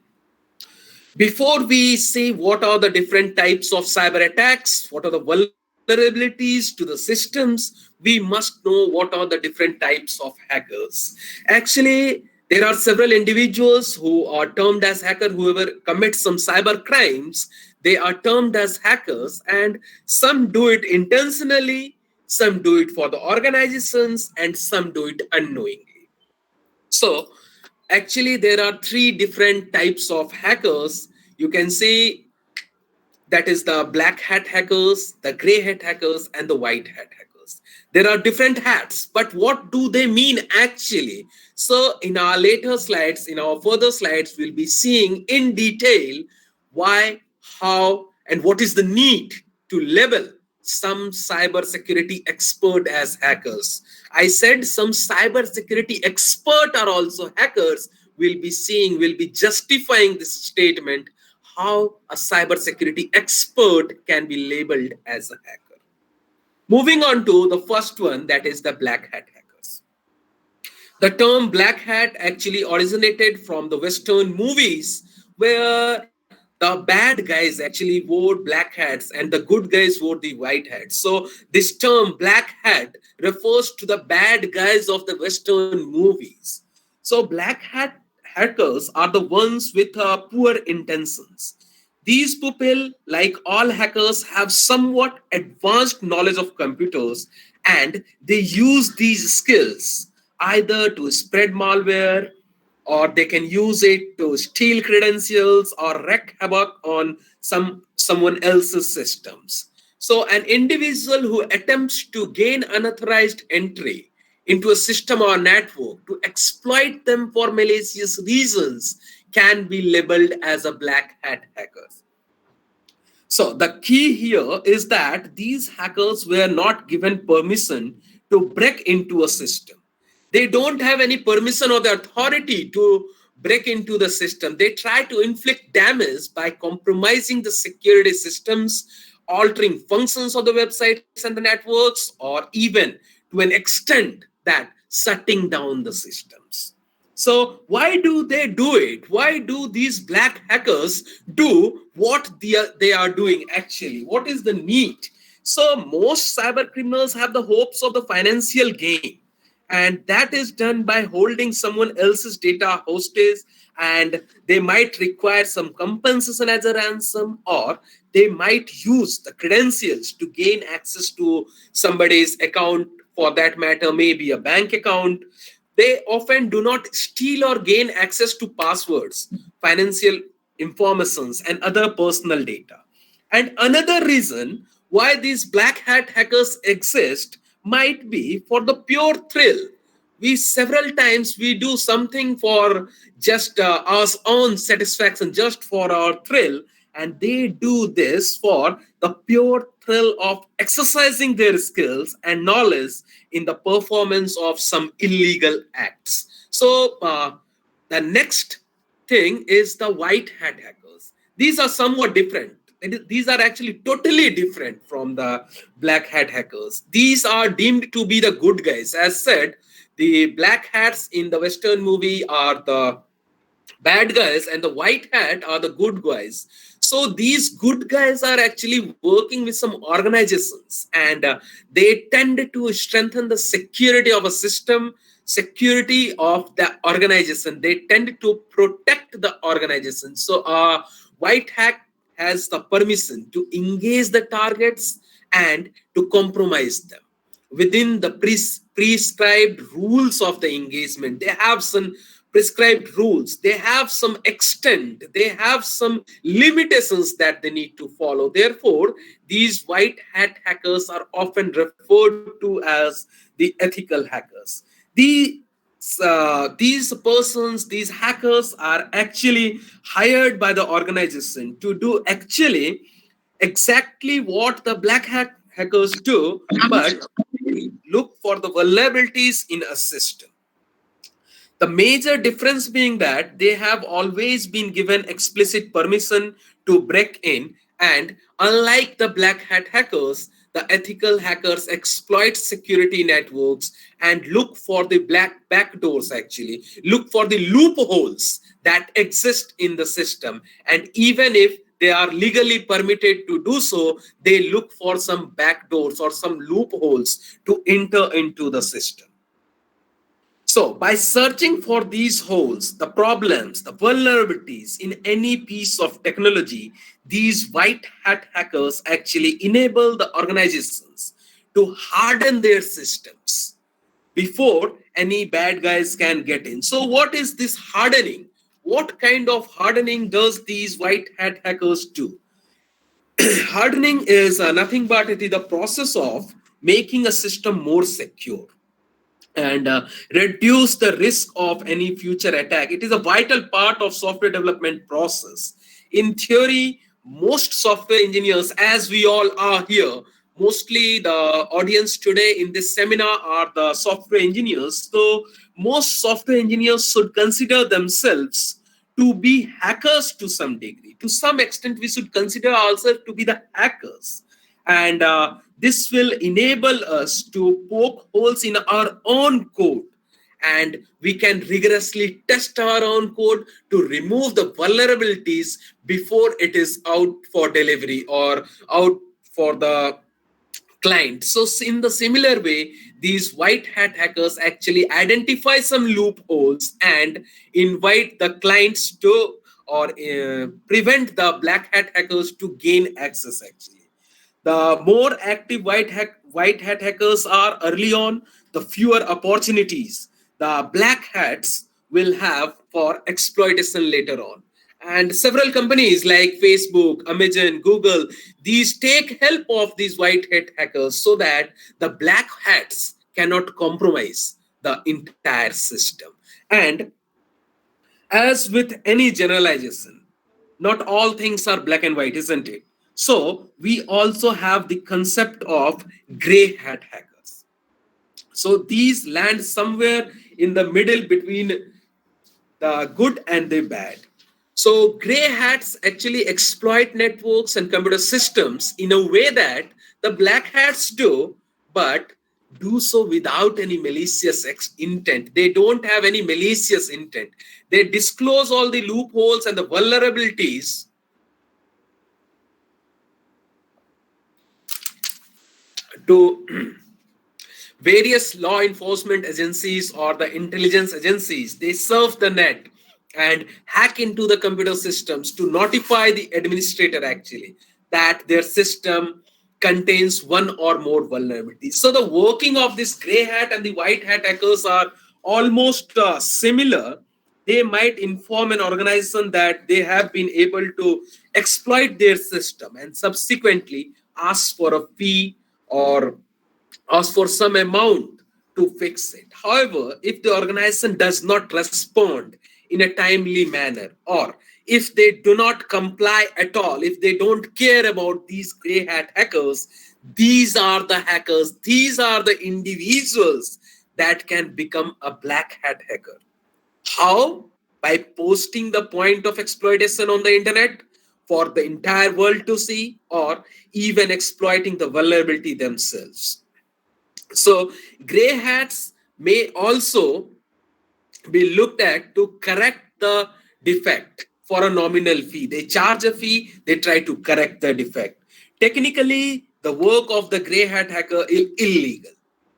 Speaker 3: Before we say what are the different types of cyber attacks, what are the vulnerabilities to the systems, we must know what are the different types of hackers. Actually, there are several individuals who are termed as hacker, whoever commits some cyber crimes, they are termed as hackers, and some do it intentionally, some do it for the organizations, and some do it unknowingly. So actually there are three different types of hackers. You can see that is the black hat hackers, the gray hat hackers, and the white hat hackers. There are different hats, but what do they mean actually? So in our later slides, in our further slides, we'll be seeing in detail why, how, and what is the need to label some cybersecurity expert as hackers. I said some cybersecurity expert are also hackers. We'll be seeing, we'll be justifying this statement, how a cybersecurity expert can be labeled as a hacker. Moving on to the first one, that is the black hat hackers. The term black hat actually originated from the Western movies where the bad guys actually wore black hats and the good guys wore the white hats. So this term black hat refers to the bad guys of the Western movies. So black hat hackers are the ones with poor intentions. These people, like all hackers, have somewhat advanced knowledge of computers and they use these skills either to spread malware, or they can use it to steal credentials or wreak havoc on someone else's systems. So an individual who attempts to gain unauthorized entry into a system or network to exploit them for malicious reasons can be labeled as a black hat hacker. So the key here is that these hackers were not given permission to break into a system. They don't have any permission or the authority to break into the system. They try to inflict damage by compromising the security systems, altering functions of the websites and the networks, or even to an extent that shutting down the systems. So why do they do it? Why do these black hackers do what they are doing actually? What is the need? So most cyber criminals have the hopes of the financial gain. And that is done by holding someone else's data hostage, and they might require some compensation as a ransom, or they might use the credentials to gain access to somebody's account, for that matter, maybe a bank account. They often do not steal or gain access to passwords, financial informations, and other personal data. And another reason why these black hat hackers exist might be for the pure thrill. We several times we do something for just our own satisfaction, just for our thrill, and they do this for the pure thrill of exercising their skills and knowledge in the performance of some illegal acts. So the next thing is the white hat hackers. These are somewhat different. These are actually totally different from the black hat hackers. These are deemed to be the good guys. As said, the black hats in the Western movie are the bad guys and the white hat are the good guys. So these good guys are actually working with some organizations, and they tend to strengthen the security of a system, security of the organization. They tend to protect the organization. So white hat has the permission to engage the targets and to compromise them within the prescribed rules of the engagement. They have some prescribed rules, they have some extent, they have some limitations that they need to follow. Therefore, these white hat hackers are often referred to as the ethical hackers. These persons, these hackers are actually hired by the organization to do actually exactly what the black hat hackers do, but look for the vulnerabilities in a system. The major difference being that they have always been given explicit permission to break in, and unlike the black hat hackers, the ethical hackers exploit security networks and look for the black backdoors, actually, look for the loopholes that exist in the system. And even if they are legally permitted to do so, they look for some backdoors or some loopholes to enter into the system. So by searching for these holes, the problems, the vulnerabilities in any piece of technology, these white hat hackers actually enable the organizations to harden their systems before any bad guys can get in. So what is this hardening? What kind of hardening does these white hat hackers do? Hardening is nothing but it is the process of making a system more secure and reduce the risk of any future attack. It is a vital part of software development process. In theory, most software engineers, as we all are here, mostly the audience today in this seminar are the software engineers. So most software engineers should consider themselves to be hackers to some degree. To some extent, we should consider ourselves to be the hackers. And this will enable us to poke holes in our own code, and we can rigorously test our own code to remove the vulnerabilities before it is out for delivery or out for the client. So in the similar way, these white hat hackers actually identify some loopholes and invite the clients to or prevent the black hat hackers to gain access, actually. The more active white hat hackers are early on, the fewer opportunities the black hats will have for exploitation later on. And several companies like Facebook, Amazon, Google, these take help of these white hat hackers so that the black hats cannot compromise the entire system. And as with any generalization, not all things are black and white, isn't it? So we also have the concept of gray hat hackers. So these land somewhere in the middle between the good and the bad. So gray hats actually exploit networks and computer systems in a way that the black hats do, but do so without any malicious intent. They don't have any malicious intent. They disclose all the loopholes and the vulnerabilities to various law enforcement agencies or the intelligence agencies. They surf the net and hack into the computer systems to notify the administrator, actually, that their system contains one or more vulnerabilities. So the working of this gray hat and the white hat hackers are almost similar. They might inform an organization that they have been able to exploit their system and subsequently ask for a fee or ask for some amount to fix it. However, if the organization does not respond in a timely manner, or if they do not comply at all, if they don't care about these gray hat hackers, these are the hackers, these are the individuals that can become a black hat hacker. How? By posting the point of exploitation on the internet for the entire world to see, or even exploiting the vulnerability themselves. So gray hats may also be looked at to correct the defect for a nominal fee. They charge a fee, they try to correct the defect. Technically, the work of the gray hat hacker is illegal.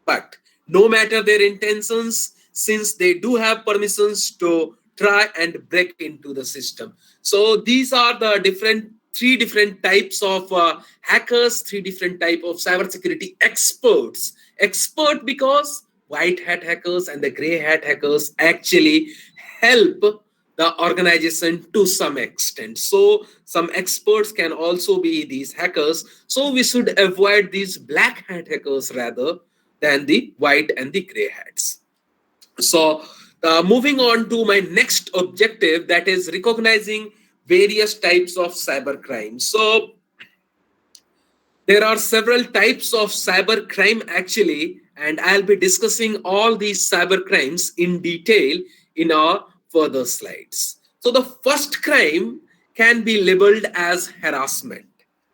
Speaker 3: But no matter their intentions, since they do have permissions to try and break into the system. So these are the three different types of hackers, three different type of cybersecurity experts. Expert because white hat hackers and the gray hat hackers actually help the organization to some extent. So some experts can also be these hackers. So we should avoid these black hat hackers rather than the white and the gray hats. So moving on to my next objective, that is recognizing various types of cyber crime. So there are several types of cyber crime actually, and I'll be discussing all these cyber crimes in detail in our further slides. So the first crime can be labeled as harassment.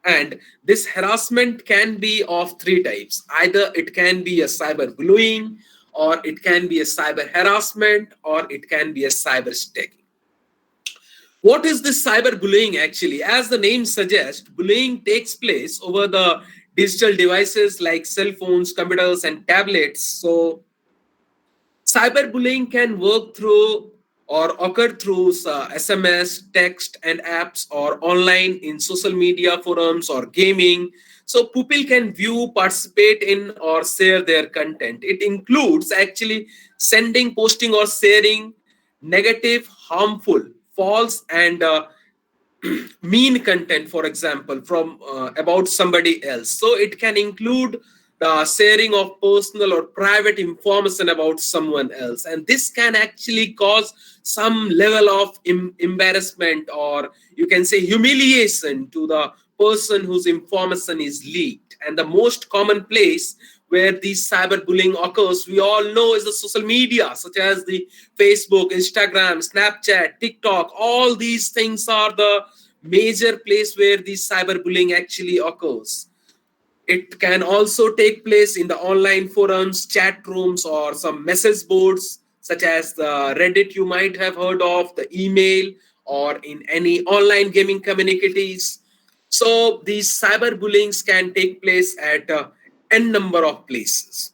Speaker 3: And this harassment can be of three types. Either it can be a cyber bullying, or it can be a cyber harassment, or it can be a cyber stalking. What is this cyberbullying actually? As the name suggests, bullying takes place over the digital devices like cell phones, computers, and tablets. So cyberbullying can work through or occur through SMS, text, and apps, or online in social media forums or gaming. So people can view, participate in, or share their content. It includes actually sending, posting, or sharing negative, harmful, false, and mean content, for example, from about somebody else. So it can include the sharing of personal or private information about someone else, and this can actually cause some level of embarrassment, or you can say humiliation, to the person whose information is leaked. And the most common place where these cyberbullying occurs, we all know, is the social media, such as the Facebook, Instagram, Snapchat, TikTok. All these things are the major place where the cyberbullying actually occurs. It can also take place in the online forums, chat rooms, or some message boards, such as the Reddit you might have heard of, the email, or in any online gaming communities. So these cyberbullyings can take place at n number of places.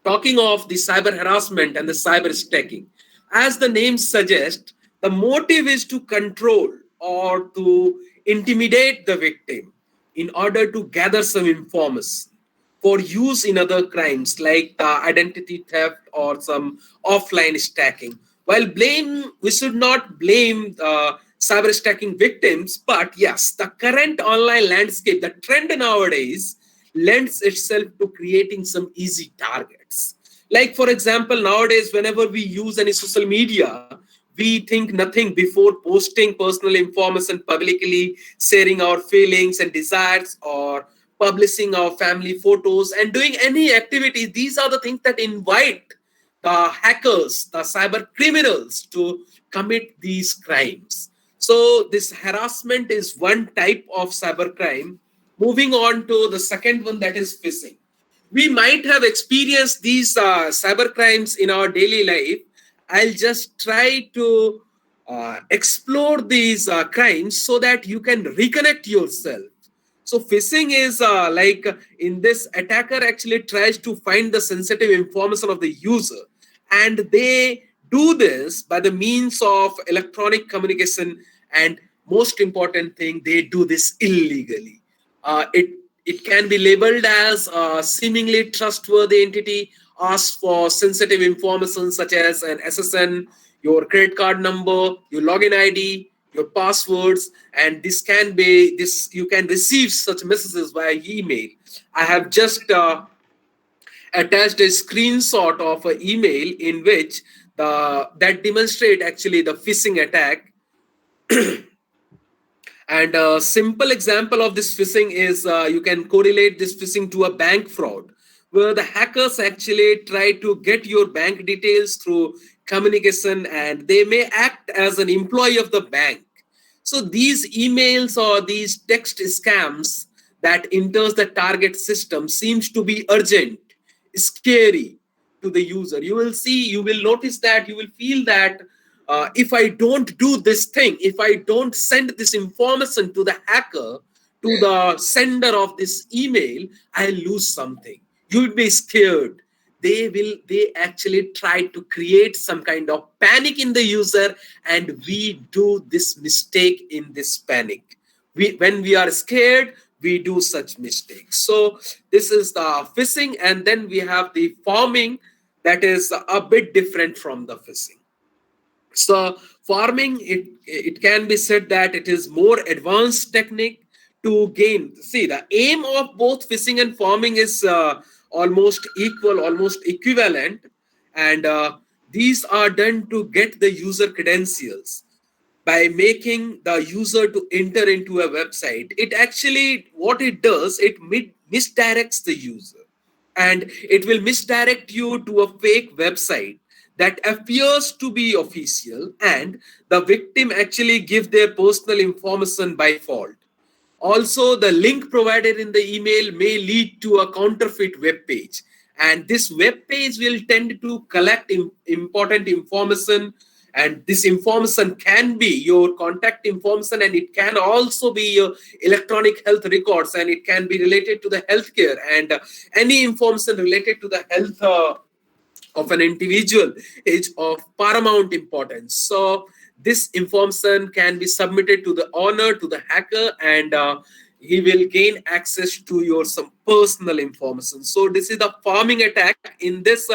Speaker 3: Talking of the cyber harassment and the cyber stacking, as the name suggests, the motive is to control or to intimidate the victim in order to gather some information for use in other crimes like identity theft or some offline stacking. While we should not blame cyber stacking victims, but yes, the current online landscape, the trend nowadays, lends itself to creating some easy targets. Like, for example, nowadays, whenever we use any social media, we think nothing before posting personal information publicly, sharing our feelings and desires, or publishing our family photos, and doing any activity. These are the things that invite the hackers, the cyber criminals, to commit these crimes. So this harassment is one type of cybercrime. Moving on to the second one, that is phishing. We might have experienced these cyber crimes in our daily life. I'll just try to explore these crimes so that you can reconnect yourself. So phishing is in this, attacker actually tries to find the sensitive information of the user, and they do this by the means of electronic communication, and most important thing, they do this illegally. It can be labeled as a seemingly trustworthy entity, asks for sensitive information such as an SSN, your credit card number, your login ID, your passwords, and this you can receive such messages via email. I have just attached a screenshot of an email in which that demonstrate actually the phishing attack. And a simple example of this phishing is you can correlate this phishing to a bank fraud, where the hackers actually try to get your bank details through communication, and they may act as an employee of the bank. So these emails or these text scams that enters the target system seems to be urgent, scary to the user. You will notice that, you will feel that if I don't do this thing, if I don't send this information to the hacker, to the sender of this email, I'll lose something. You will be scared. they actually try to create some kind of panic in the user, and we do this mistake in this panic. When we are scared, we do such mistakes. So this is the phishing, and then we have the farming, that is a bit different from the phishing. So farming, it can be said that it is more advanced technique to gain. See, the aim of both phishing and farming is almost equal, almost equivalent, and these are done to get the user credentials by making the user to enter into a website. It actually, what it does, it misdirects the user, and it will misdirect you to a fake website that appears to be official, and the victim actually give their personal information by fault. Also, the link provided in the email may lead to a counterfeit web page, and this web page will tend to collect important information, and this information can be your contact information, and it can also be your electronic health records, and it can be related to the healthcare, and any information related to the health of an individual is of paramount importance. So this information can be submitted to the owner, to the hacker, and he will gain access to your some personal information. So this is the farming attack. In this,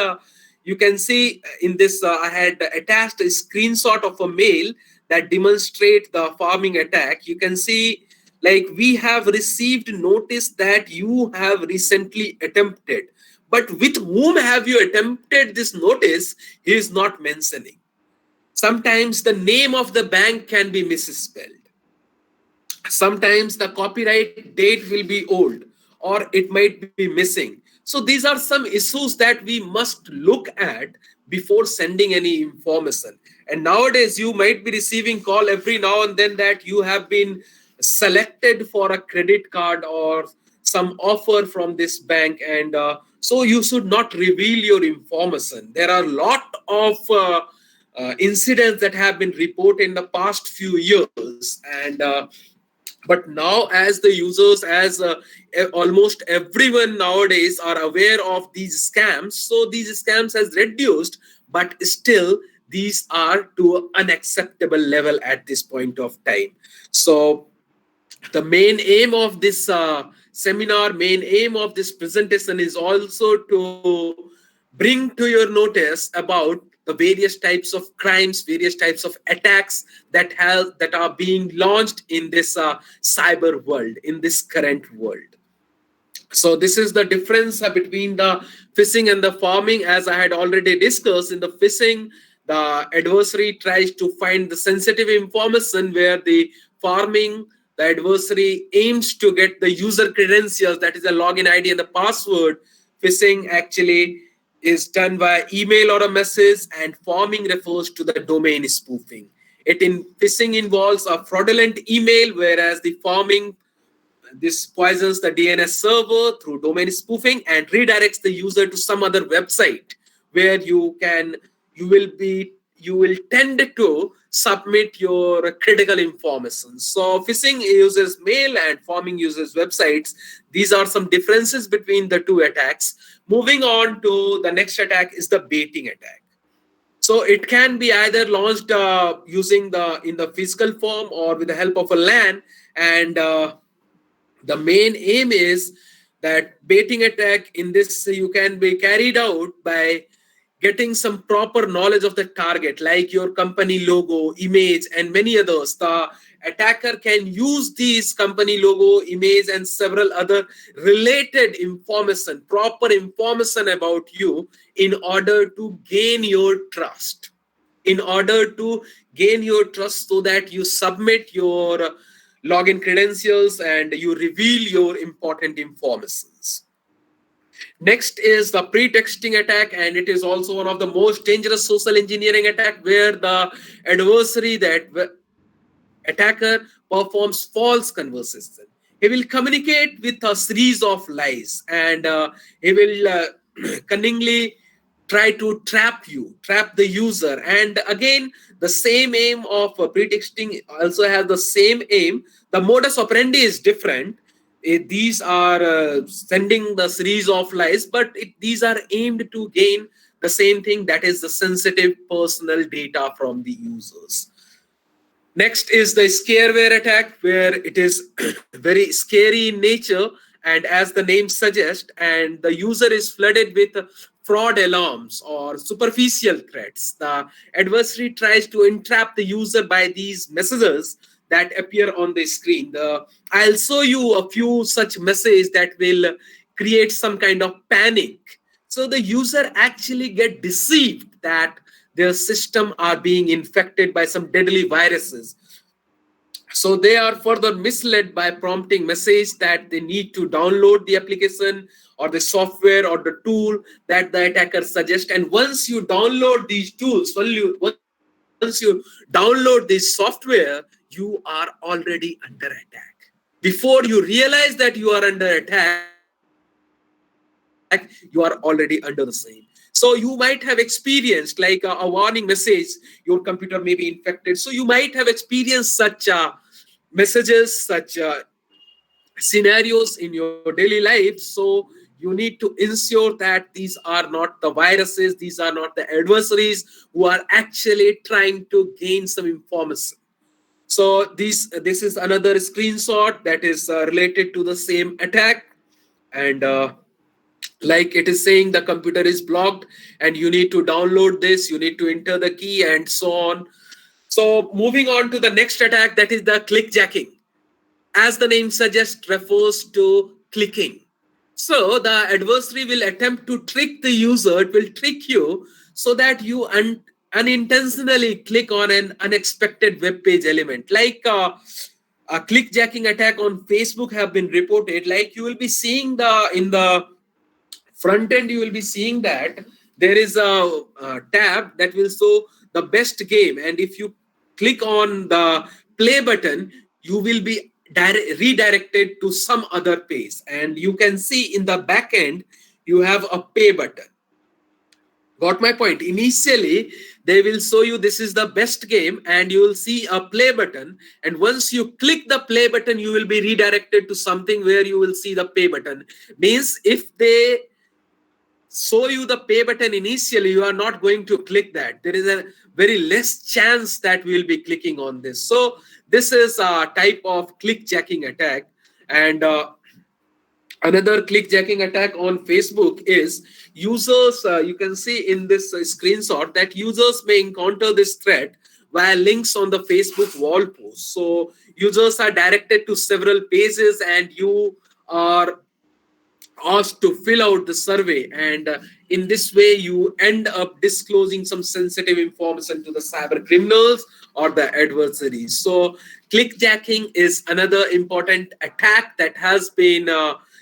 Speaker 3: you can see in this, I had attached a screenshot of a mail that demonstrate the farming attack. You can see, like, we have received notice that you have recently attempted, but with whom have you attempted this notice, he is not mentioning. Sometimes the name of the bank can be misspelled. Sometimes the copyright date will be old, or it might be missing. So these are some issues that we must look at before sending any information. And nowadays you might be receiving call every now and then that you have been selected for a credit card or some offer from this bank, and so you should not reveal your information. There are a lot of incidents that have been reported in the past few years, and but now, as the users, as almost everyone nowadays are aware of these scams, so these scams has reduced, but still these are to an unacceptable level at this point of time. So the main aim of this seminar, main aim of this presentation is also to bring to your notice about the various types of crimes, various types of attacks that are being launched in this cyber world, in this current world. So this is the difference between the phishing and the farming. As I had already discussed, in the phishing, the adversary tries to find the sensitive information, where the farming, the adversary aims to get the user credentials, that is a login ID and the password. Phishing actually is done via email or a message, and farming refers to the domain spoofing. Phishing involves a fraudulent email, whereas the farming, this poisons the DNS server through domain spoofing and redirects the user to some other website where you will tend to submit your critical information. So phishing uses mail and farming uses websites. These are some differences between the two attacks. Moving on to the next attack is the baiting attack. So it can be either launched using in the physical form or with the help of a LAN, and the main aim is that baiting attack in this you can be carried out by getting some proper knowledge of the target, like your company logo, image, and many others. The attacker can use these company logo, image, and several other related information, proper information about you, in order to gain your trust. In order to gain your trust, so that you submit your login credentials and you reveal your important informations. Next is the pretexting attack, and it is also one of the most dangerous social engineering attack, where the adversary, that attacker, performs false conversation. He will communicate with a series of lies, and he will cunningly try to trap the user. And again, the same aim of pretexting also has the same aim. The modus operandi is different. these are sending the series of lies, but these are aimed to gain the same thing, that is the sensitive personal data from the users. Next is the scareware attack, where it is very scary in nature, and as the name suggests, and the user is flooded with fraud alarms or superficial threats. The adversary tries to entrap the user by these messages that appear on the screen. I'll show you a few such messages that will create some kind of panic. So the user actually get deceived that their system are being infected by some deadly viruses. So they are further misled by prompting message that they need to download the application or the software or the tool that the attacker suggests. And once you download these tools, once you download this software, you are already under attack. Before you realize that you are under attack, you are already under the same. So you might have experienced like a warning message, your computer may be infected. So you might have experienced such messages, such scenarios in your daily life. So you need to ensure that these are not the viruses, these are not the adversaries who are actually trying to gain some information. So this is another screenshot that is related to the same attack, and like it is saying the computer is blocked and you need to download this, you need to enter the key and so on. So moving on to the next attack, that is the clickjacking. As the name suggests, refers to clicking. So the adversary will attempt to trick the user, it will trick you so that you unintentionally click on an unexpected web page element. Like a clickjacking attack on Facebook have been reported. Like you will be seeing in the front end, you will be seeing that there is a tab that will show the best game, and if you click on the play button, you will be redirected to some other page, and you can see in the back end you have a pay button. Got my point? Initially they will show you this is the best game and you will see a play button, and once you click the play button you will be redirected to something where you will see the pay button. Means if they show you the pay button initially, you are not going to click that. There is a very less chance that we will be clicking on this. So this is a type of clickjacking attack. And another clickjacking attack on Facebook is users, you can see in this screenshot that users may encounter this threat via links on the Facebook wall post. So users are directed to several pages and you are asked to fill out the survey, and in this way you end up disclosing some sensitive information to the cyber criminals or the adversaries. So clickjacking is another important attack that has been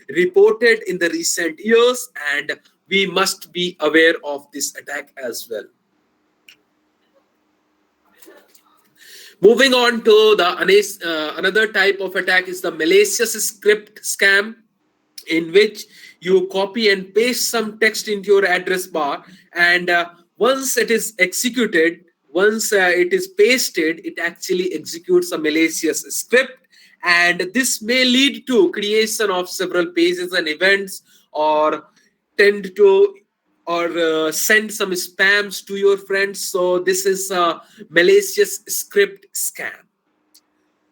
Speaker 3: reported in the recent years, and we must be aware of this attack as well. Moving on to the another type of attack is the malicious script scam, in which you copy and paste some text into your address bar, and once it is executed, once it is pasted, it actually executes a malicious script, and this may lead to creation of several pages and events, or tend to or send some spams to your friends. So this is a malicious script scam.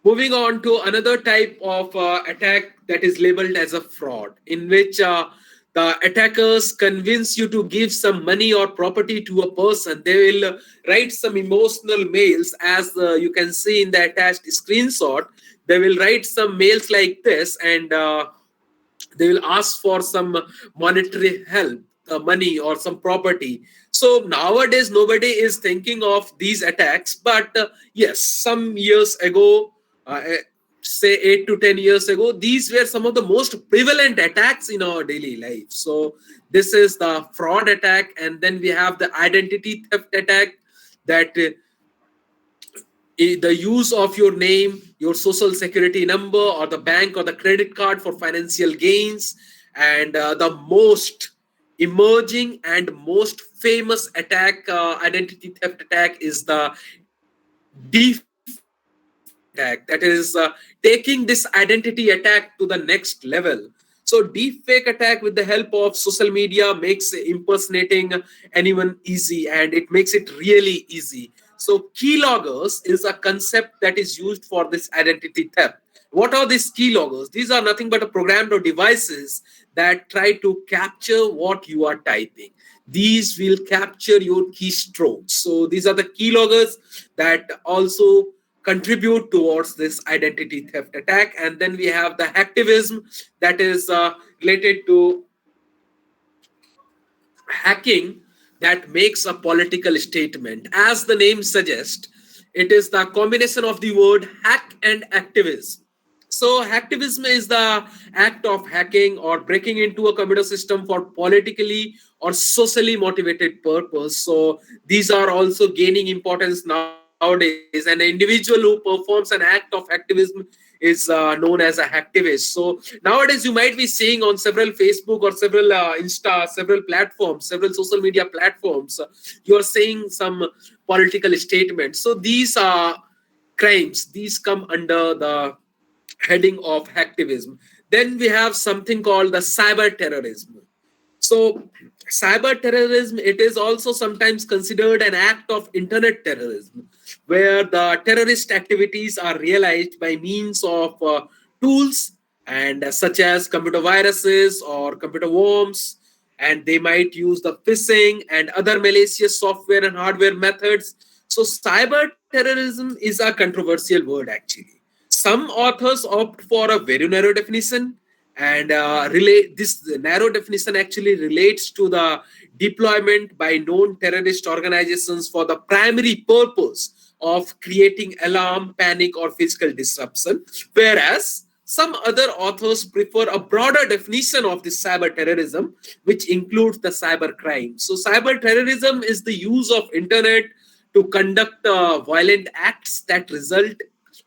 Speaker 3: Moving on to another type of attack that is labeled as a fraud, in which the attackers convince you to give some money or property to a person. They will write some emotional mails, as you can see in the attached screenshot. They will write some mails like this, and they will ask for some monetary help, money or some property. So nowadays nobody is thinking of these attacks, but yes, some years ago, say 8 to 10 years ago, these were some of the most prevalent attacks in our daily life. So this is the fraud attack, and then we have the identity theft attack, that the use of your name, your social security number, or the bank or the credit card for financial gains. And the most emerging and most famous attack, identity theft attack, is the deepfake attack. attack, that is taking this identity attack to the next level. So deepfake attack with the help of social media makes impersonating anyone easy, and it makes it really easy. So keyloggers is a concept that is used for this identity theft. What are these keyloggers? These are nothing but a programmed or devices that try to capture what you are typing. These will capture your keystrokes. So these are the keyloggers that also contribute towards this identity theft attack. And then we have the hacktivism, that is related to hacking that makes a political statement. As the name suggests, it is the combination of the word hack and activism. So hacktivism is the act of hacking or breaking into a computer system for politically or socially motivated purpose. So these are also gaining importance nowadays. An individual who performs an act of activism is known as a hacktivist. So nowadays you might be seeing on several Facebook or several Insta, several platforms, several social media platforms, you are seeing some political statements. So these are crimes. These come under the heading of hacktivism. Then we have something called the cyber terrorism. So cyber terrorism, it is also sometimes considered an act of internet terrorism, where the terrorist activities are realized by means of tools and such as computer viruses or computer worms, and they might use the phishing and other malicious software and hardware methods. So cyber terrorism is a controversial word actually. Some authors opt for a very narrow definition, and relate this narrow definition actually relates to the deployment by known terrorist organizations for the primary purpose of creating alarm, panic, or physical disruption, whereas some other authors prefer a broader definition of this cyber terrorism, which includes the cyber crime. So cyber terrorism is the use of internet to conduct violent acts that result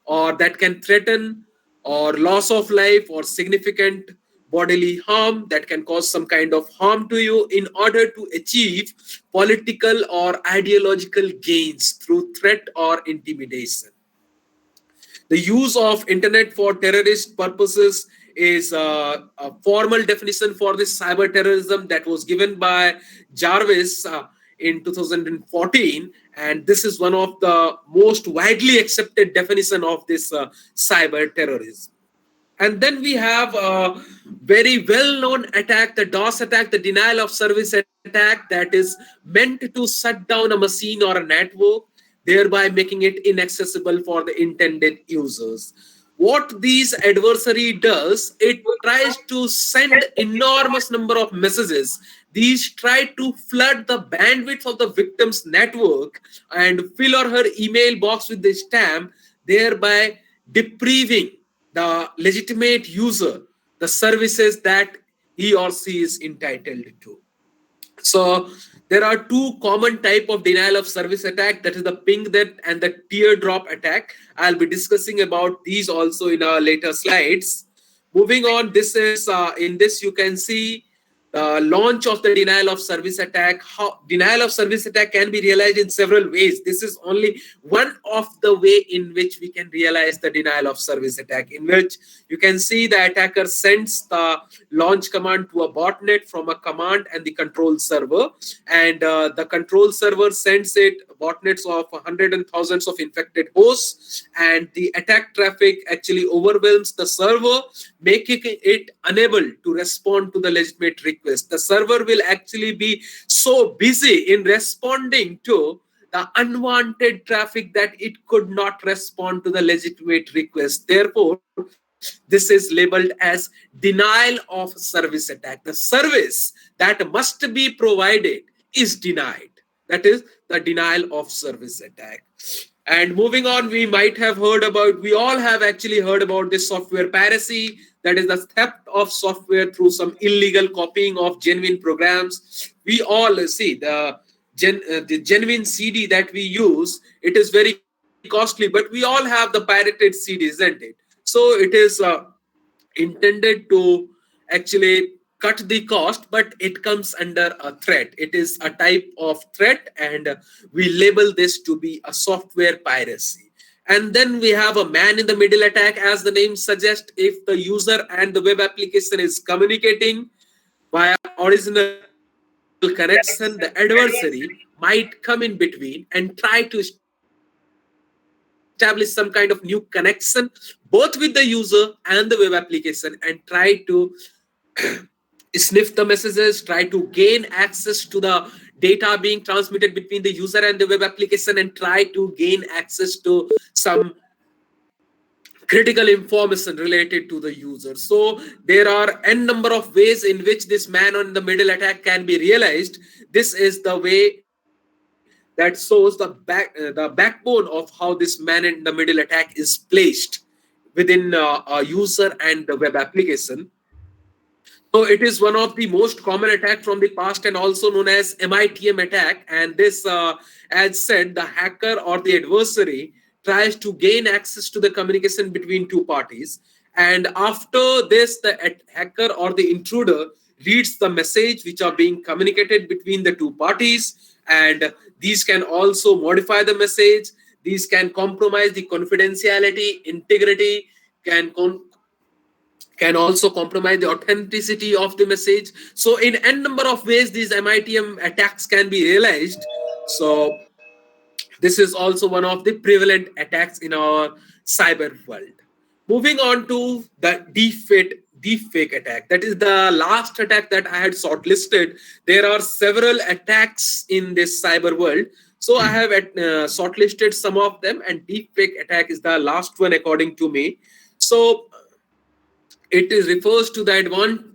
Speaker 3: or that can threaten or loss of life or significant bodily harm, that can cause some kind of harm to you in order to achieve political or ideological gains through threat or intimidation. The use of internet for terrorist purposes is a formal definition for this cyber terrorism that was given by Jarvis in 2014, and this is one of the most widely accepted definition of this cyber terrorism. And then we have a very well-known attack, the DOS attack, the denial of service attack, that is meant to shut down a machine or a network, thereby making it inaccessible for the intended users. What these adversary does, it tries to send enormous number of messages. These try to flood the bandwidth of the victim's network and fill or her email box with the spam, thereby depriving the legitimate user the services that he or she is entitled to. So there are two common type of denial of service attack, that is the ping that and the teardrop attack. I'll be discussing about these also in our later slides. Moving on, this is in this you can see the launch of the denial of service attack. How denial of service attack can be realized in several ways. This is only one of the way in which we can realize the denial of service attack, in which you can see the attacker sends the launch command to a botnet from a command and the control server, and the control server sends it botnets of hundreds and thousands of infected hosts, and the attack traffic actually overwhelms the server, making it unable to respond to the legitimate request. The server will actually be so busy in responding to the unwanted traffic that it could not respond to the legitimate request. Therefore, this is labeled as denial of service attack. The service that must be provided is denied. That is the denial of service attack. And moving on, we all have actually heard about this software piracy, that is the theft of software through some illegal copying of genuine programs. We all see the genuine CD that we use, it is very costly, but we all have the pirated CD, isn't it? So it is intended to actually cut the cost, but it comes under a threat. It is a type of threat, and we label this to be a software piracy. And then we have a man in the middle attack. As the name suggests, if the user and the web application is communicating via original connection, the adversary might come in between and try to establish some kind of new connection both with the user and the web application and try to sniff the messages, try to gain access to the data being transmitted between the user and the web application, and try to gain access to some critical information related to the user. So there are n number of ways in which this man on the middle attack can be realized. This is the way that shows the backbone of how this man in the middle attack is placed within a user and the web application. So it is one of the most common attack from the past and also known as MITM attack. And this, as said, the hacker or the adversary tries to gain access to the communication between two parties. And after this, the hacker or the intruder reads the message which are being communicated between the two parties. And these can also modify the message. These can compromise the confidentiality, integrity, can can also compromise the authenticity of the message. So in n number of ways these MITM attacks can be realized. So this is also one of the prevalent attacks in our cyber world. Moving on to the deepfake attack. That is the last attack that I had shortlisted. There are several attacks in this cyber world. So I have shortlisted some of them, and deepfake attack is the last one according to me. So it is refers to the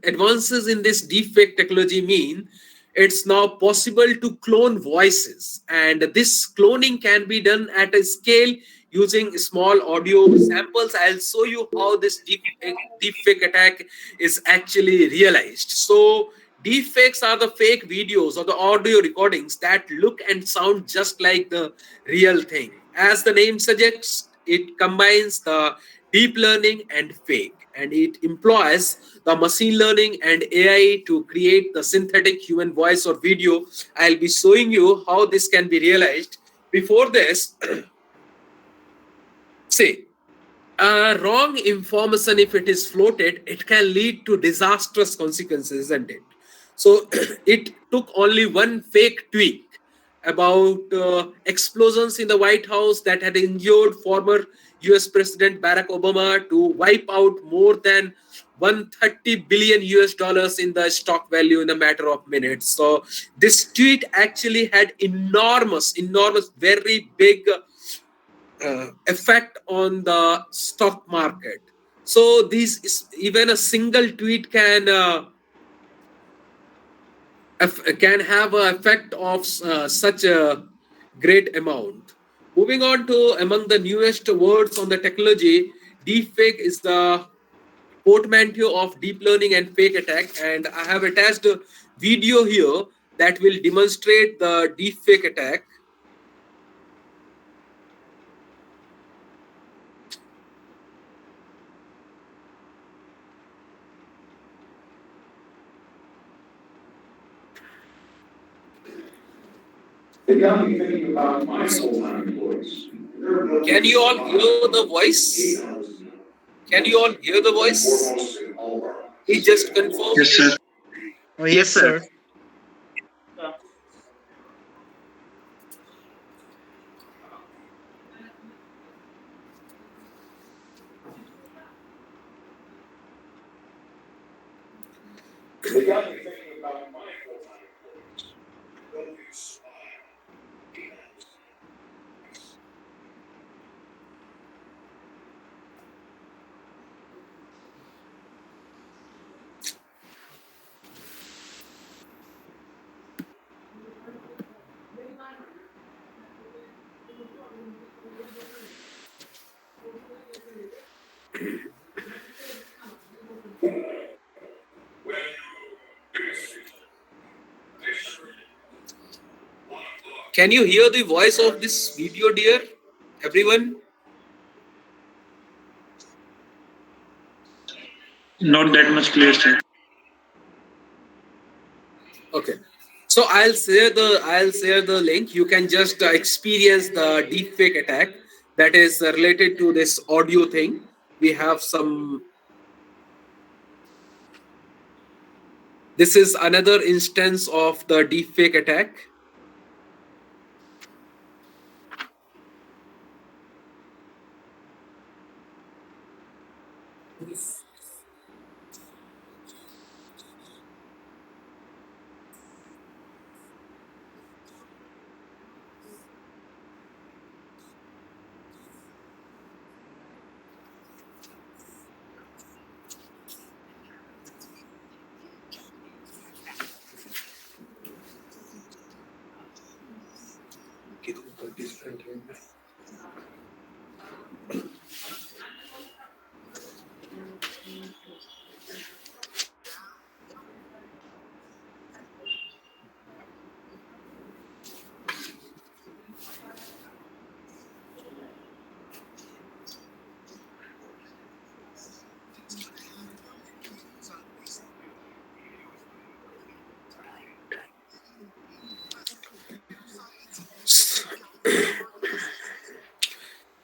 Speaker 3: advances in this deepfake technology mean it's now possible to clone voices, and this cloning can be done at a scale using small audio samples. I'll show you how this deepfake attack is actually realized. So deepfakes are the fake videos or the audio recordings that look and sound just like the real thing. As the name suggests, it combines the deep learning and fake, and it employs the machine learning and AI to create the synthetic human voice or video. I'll be showing you how this can be realized. Before this, say, wrong information, if it is floated, it can lead to disastrous consequences, isn't it? So it took only one fake tweet about explosions in the White House that had injured former US President Barack Obama to wipe out more than 130 billion US dollars in the stock value in a matter of minutes. So this tweet actually had enormous, very big effect on the stock market. So these, even a single tweet can have an effect of such a great amount. Moving on to among the newest words on the technology, deepfake is the portmanteau of deep learning and fake attack, and I have attached a video here that will demonstrate the deepfake attack. Can you all hear the voice? Can you all hear the voice? He just confirmed.
Speaker 1: Yes, sir.
Speaker 4: Oh, yes, sir.
Speaker 3: Can you hear the voice of this video, dear? Everyone?
Speaker 1: Not that much clear, sir.
Speaker 3: Okay. So I'll share the link. You can just experience the deepfake attack. that is related to this audio thing. We have some. This is another instance of the deepfake attack.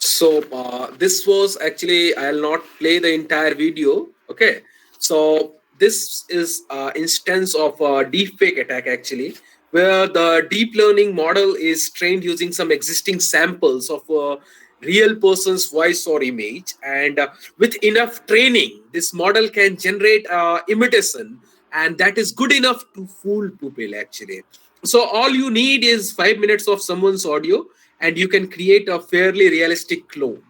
Speaker 3: So this was actually, I'll not play the entire video. Okay, so this is instance of a deepfake attack actually, where the deep learning model is trained using some existing samples of a real person's voice or image, and with enough training, this model can generate imitation, and that is good enough to fool people actually. So all you need is 5 minutes of someone's audio, and you can create a fairly realistic clone.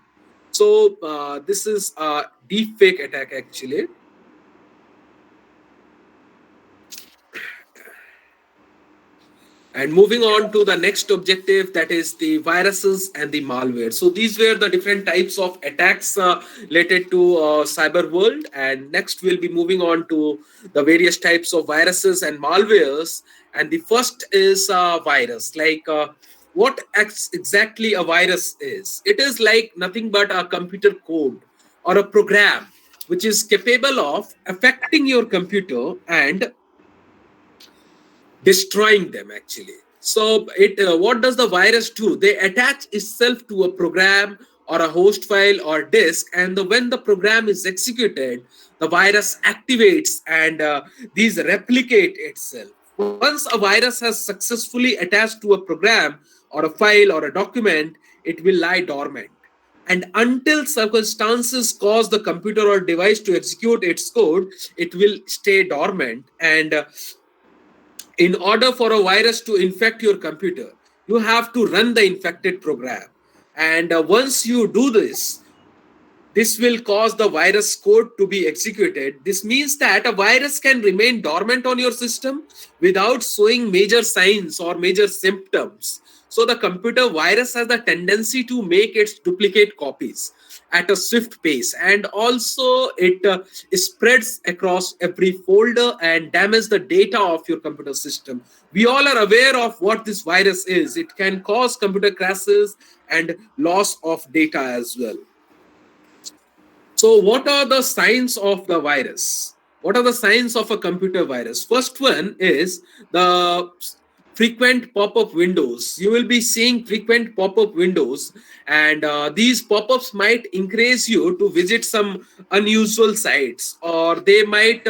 Speaker 3: So this is a deepfake attack actually. And moving on to the next objective, that is the viruses and the malware. So these were the different types of attacks related to cyber world. And next we'll be moving on to the various types of viruses and malwares. And the first is virus. Like what exactly a virus is? It is like nothing but a computer code or a program which is capable of affecting your computer and destroying them actually. So it what does the virus do? They attach itself to a program or a host file or disk, and when the program is executed, the virus activates, and these replicate itself. Once a virus has successfully attached to a program or a file or a document, it will lie dormant, and until circumstances cause the computer or device to execute its code, it will stay dormant. And in order for a virus to infect your computer, you have to run the infected program. And once you do this, this will cause the virus code to be executed. This means that a virus can remain dormant on your system without showing major signs or major symptoms. So the computer virus has the tendency to make its duplicate copies at a swift pace, and also it spreads across every folder and damages the data of your computer system. We all are aware of what this virus is. It can cause computer crashes and loss of data as well. So what are the signs of the virus? What are the signs of a computer virus? First one is the frequent pop-up windows. You will be seeing frequent pop-up windows, and these pop-ups might encourage you to visit some unusual sites, or they might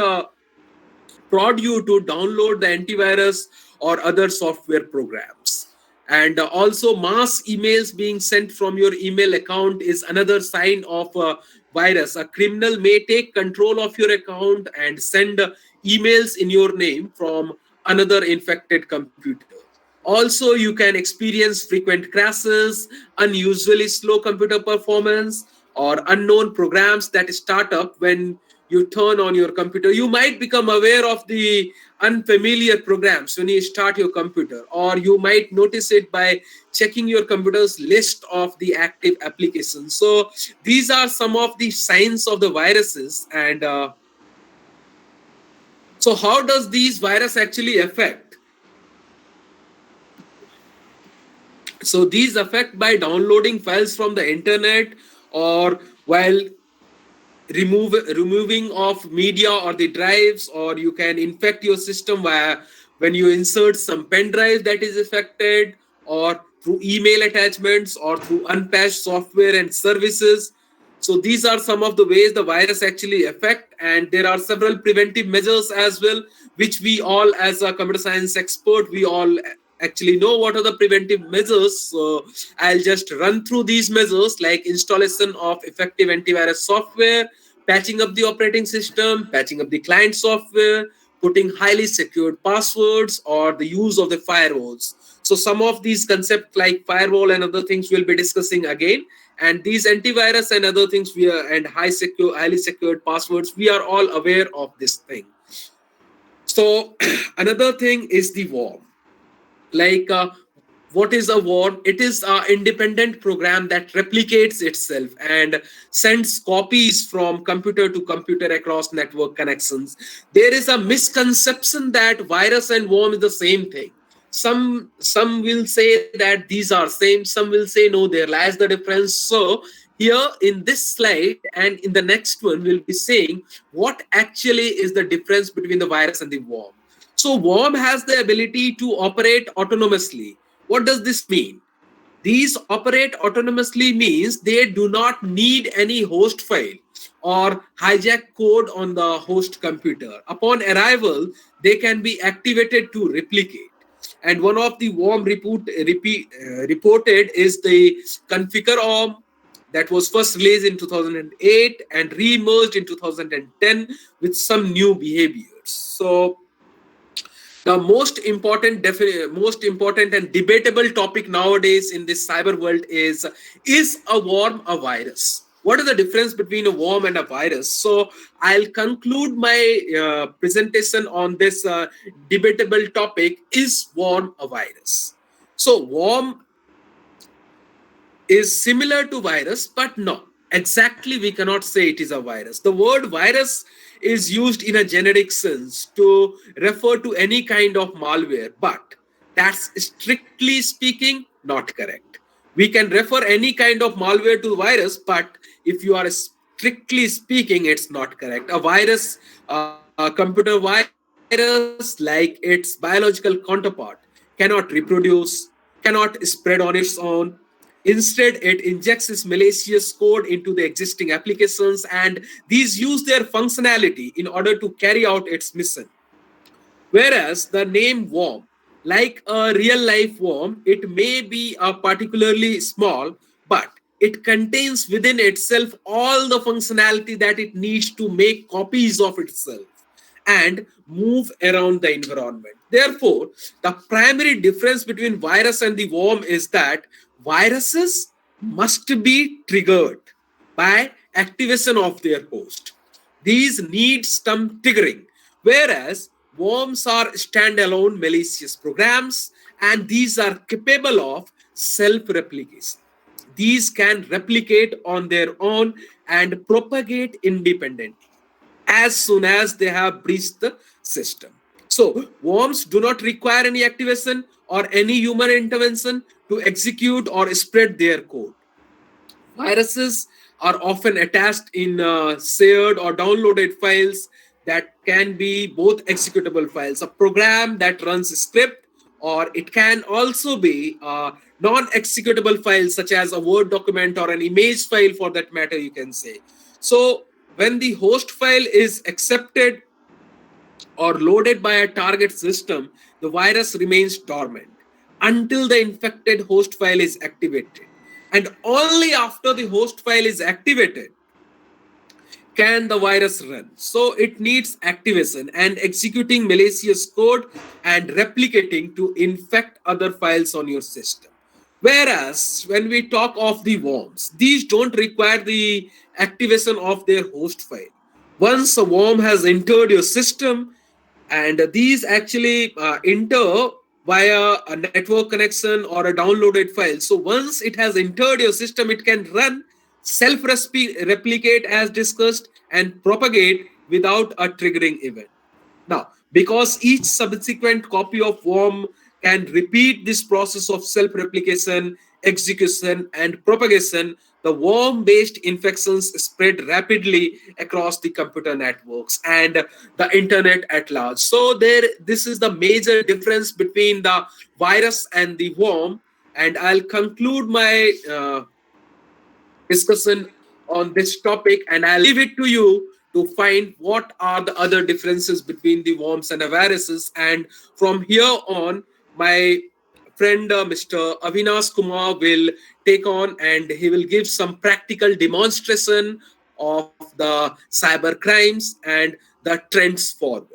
Speaker 3: prod you to download the antivirus or other software programs. And also mass emails being sent from your email account is another sign of a virus. A criminal may take control of your account and send emails in your name from another infected computer. Also, you can experience frequent crashes, unusually slow computer performance, or unknown programs that start up when you turn on your computer. You might become aware of the unfamiliar programs when you start your computer, or you might notice it by checking your computer's list of the active applications. So these are some of the signs of the viruses. And so how does these virus actually affect? So these affect by downloading files from the internet, or while removing of media or the drives, or you can infect your system via when you insert some pen drive that is affected, or through email attachments or through unpatched software and services. So these are some of the ways the virus actually affect, and there are several preventive measures as well, which we all, as a computer science expert, we all actually know what are the preventive measures. So I'll just run through these measures, like installation of effective antivirus software, patching up the operating system, patching up the client software, putting highly secured passwords, or the use of the firewalls. So some of these concepts like firewall and other things we'll be discussing again. And these antivirus and other things we are, and highly secured passwords, we are all aware of this thing. So another thing is the worm. Like what is a worm? It is an independent program that replicates itself and sends copies from computer to computer across network connections. There is a misconception that virus and worm is the same thing. Some will say that these are same, some will say no, there lies the difference. So here in this slide and in the next one, we'll be saying what actually is the difference between the virus and the worm. So worm has the ability to operate autonomously. What does this mean? These operate autonomously means they do not need any host file or hijack code on the host computer. Upon arrival, they can be activated to replicate. And one of the worm reported is the Configure Worm that was first released in 2008 and re-emerged in 2010 with some new behaviors. So the most important and debatable topic nowadays in this cyber world is a worm a virus? What is the difference between a worm and a virus? So I'll conclude my presentation on this debatable topic: is worm a virus? So worm is similar to virus, but no, exactly we cannot say it is a virus. The word virus is used in a generic sense to refer to any kind of malware, but that's strictly speaking not correct. We can refer any kind of malware to virus, but if you are strictly speaking, it's not correct. A virus, a computer virus, like its biological counterpart, cannot reproduce, cannot spread on its own. Instead, it injects its malicious code into the existing applications, and these use their functionality in order to carry out its mission. Whereas the name worm, like a real life worm, it may be a particularly small, but it contains within itself all the functionality that it needs to make copies of itself and move around the environment. Therefore, the primary difference between virus and the worm is that viruses must be triggered by activation of their host. These need some triggering, whereas worms are standalone malicious programs, and these are capable of self-replication. These can replicate on their own and propagate independently as soon as they have breached the system. So worms do not require any activation or any human intervention to execute or spread their code. Viruses are often attached in shared or downloaded files that can be both executable files, a program that runs a script, or it can also be non-executable files such as a Word document or an image file for that matter, you can say. So when the host file is accepted or loaded by a target system, the virus remains dormant until the infected host file is activated. And only after the host file is activated can the virus run. So it needs activation and executing malicious code and replicating to infect other files on your system. Whereas when we talk of the worms, these don't require the activation of their host file. Once a worm has entered your system, and these actually enter via a network connection or a downloaded file. So once it has entered your system, it can run, self-replicate as discussed, and propagate without a triggering event. Now, because each subsequent copy of worm can repeat this process of self-replication, execution, and propagation, the worm-based infections spread rapidly across the computer networks and the internet at large. So this is the major difference between the virus and the worm. and I'll conclude my discussion on this topic, and I'll leave it to you to find what are the other differences between the worms and the viruses. And from here on, my friend Mr. Avinash Kumar will take on, and he will give some practical demonstration of the cyber crimes and the trends forward.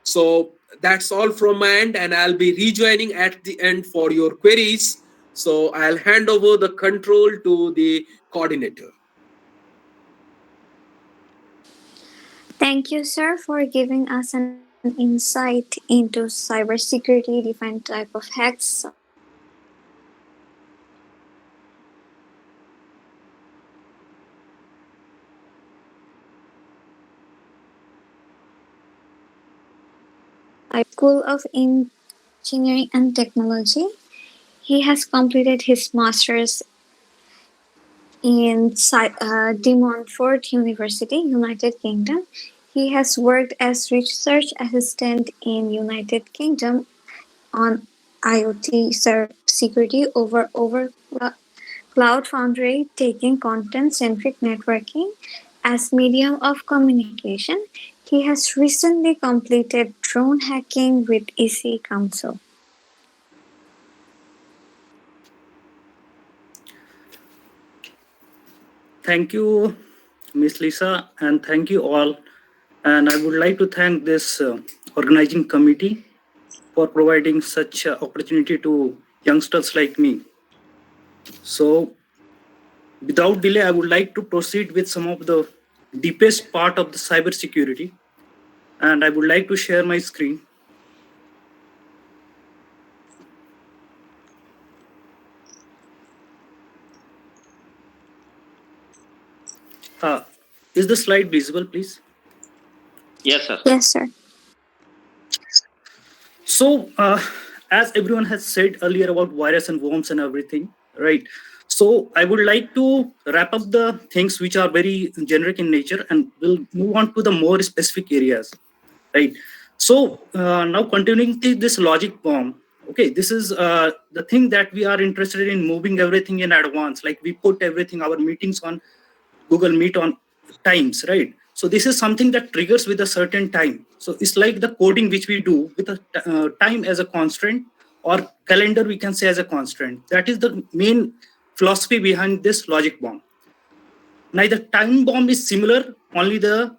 Speaker 3: So that's all from my end, and I'll be rejoining at the end for your queries. So I'll hand over the control to the coordinator.
Speaker 2: Thank you, sir, for giving us an insight into cybersecurity, different type of hacks, School of Engineering and Technology. He has completed his master's in De Montfort University, United Kingdom. He has worked as research assistant in United Kingdom on IoT security over Cloud Foundry, taking content-centric networking as medium of communication. He has recently completed drone hacking with EC Council.
Speaker 5: Thank you, Miss Lisa, and thank you all. And I would like to thank this organizing committee for providing such opportunity to youngsters like me. So, without delay, I would like to proceed with some of the deepest part of the cybersecurity, and I would like to share my screen. Is the slide visible, please?
Speaker 6: Yes, sir.
Speaker 2: Yes, sir.
Speaker 5: So, as everyone has said earlier about virus and worms and everything, right? So, I would like to wrap up the things which are very generic in nature, and we'll move on to the more specific areas, right? So, now continuing this logic bomb, okay, this is the thing that we are interested in moving everything in advance. Like we put everything, our meetings on Google Meet on times, right? So this is something that triggers with a certain time. So it's like the coding which we do with a time as a constraint, or calendar we can say as a constraint. That is the main philosophy behind this logic bomb. Neither time bomb is similar, only the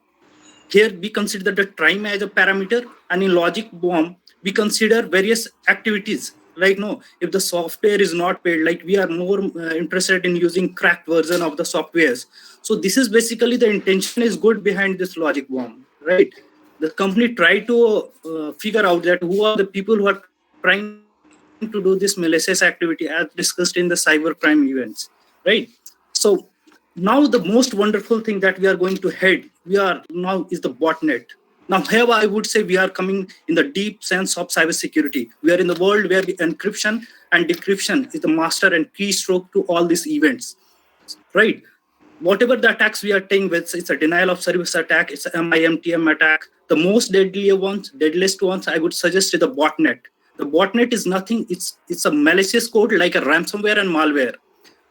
Speaker 5: here we consider the time as a parameter, and in logic bomb we consider various activities. Like no, if the software is not paid, like we are more interested in using cracked version of the softwares. So this is basically the intention is good behind this logic bomb, right? The company try to figure out that who are the people who are trying to do this malicious activity as discussed in the cybercrime events, right? So now the most wonderful thing that we are going to head, we are now is the botnet. Now here I would say we are coming in the deep sense of cybersecurity. We are in the world where the encryption and decryption is the master and keystroke to all these events, right? Whatever the attacks we are taking with, it's a denial of service attack, it's a MIMTM attack. The most deadliest ones, I would suggest is the botnet. The botnet is nothing, it's a malicious code like a ransomware and malware.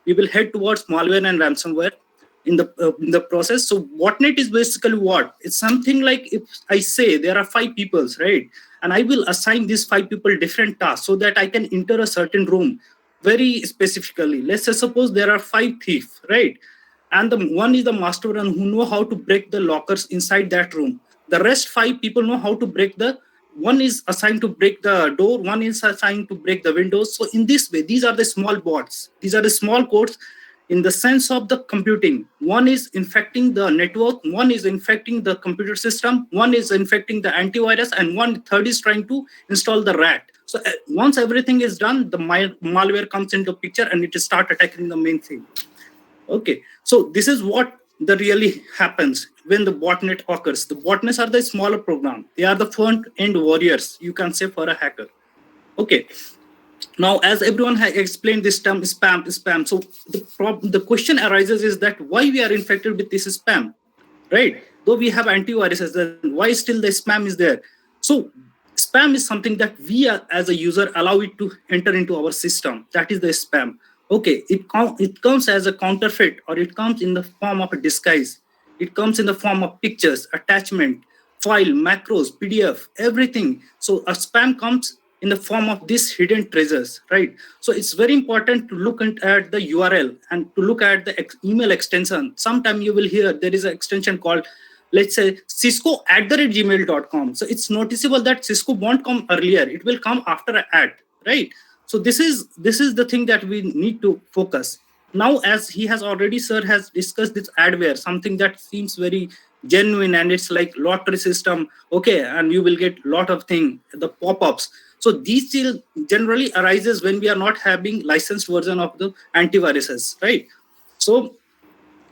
Speaker 5: We will head towards malware and ransomware in the process. So botnet is basically what? It's something like if I say there are 5 peoples, right? And I will assign these 5 people different tasks so that I can enter a certain room very specifically. Let's say suppose there are 5 thieves, right? And the one is the master and who know how to break the lockers inside that room. The rest 5 people know how to break the one is assigned to break the door, one is assigned to break the windows. So in this way, these are the small bots. These are the small codes in the sense of the computing. One is infecting the network, one is infecting the computer system, one is infecting the antivirus, and one third is trying to install the rat. So once everything is done, the malware comes into picture and it start attacking the main thing. Okay, so this is what the really happens when the botnet occurs. The botnets are the smaller program. They are the front-end warriors, you can say, for a hacker. Okay. Now, as everyone has explained this term spam. So the question arises is that why we are infected with this spam, right? Though we have antiviruses, then why still the spam is there? So spam is something that we as a user allow it to enter into our system. That is the spam. Okay, it comes as a counterfeit, or it comes in the form of a disguise. It comes in the form of pictures, attachment, file, macros, PDF, everything. So a spam comes in the form of these hidden treasures, right? So it's very important to look at the URL and to look at the email extension. Sometime you will hear there is an extension called, let's say, cisco@gmail.com. So it's noticeable that Cisco won't come earlier. It will come after an ad, right? So this is the thing that we need to focus. Now, as he has already, sir, has discussed this adware, something that seems very genuine, and it's like lottery system, okay, and you will get lot of thing, the pop-ups. So these still generally arises when we are not having licensed version of the antiviruses, right? So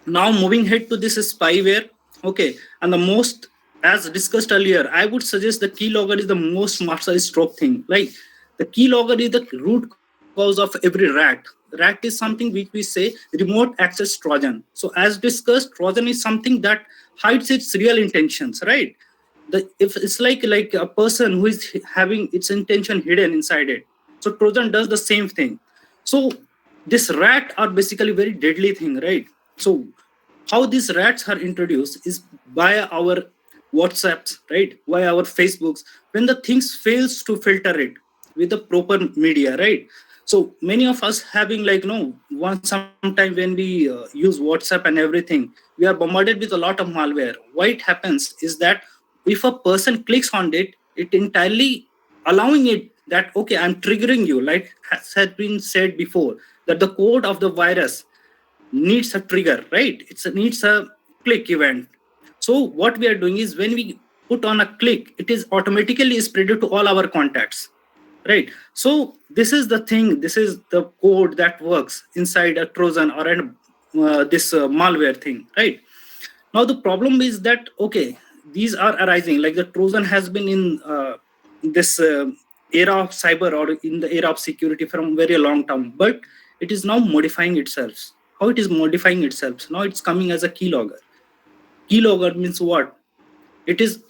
Speaker 5: now moving ahead to this spyware, okay, and the most, as discussed earlier, I would suggest the keylogger is the most master stroke thing. Like the keylogger is the root cause of every rat. Rat is something which we say remote access Trojan. So as discussed, Trojan is something that hides its real intentions, right? If it's like a person who is having its intention hidden inside it. So Trojan does the same thing. So this rat are basically very deadly thing, right? So how these rats are introduced is by our WhatsApps, right? By our Facebooks, when the things fails to filter it with the proper media, right? So many of us having one sometime when we use WhatsApp and everything, we are bombarded with a lot of malware. Why it happens is that if a person clicks on it, it entirely allowing it that, okay, I'm triggering you, like has been said before, that the code of the virus needs a trigger, right? It needs a click event. So what we are doing is when we put on a click, it is automatically spread to all our contacts, right? So this is the thing, this is the code that works inside a Trojan or this malware thing, right? Now the problem is that, okay, these are arising, like the Trojan has been in this era of cyber, or in the era of security, from very long time, but it is now modifying itself. How it is modifying itself? Now it's coming as a keylogger. Keylogger means what? It is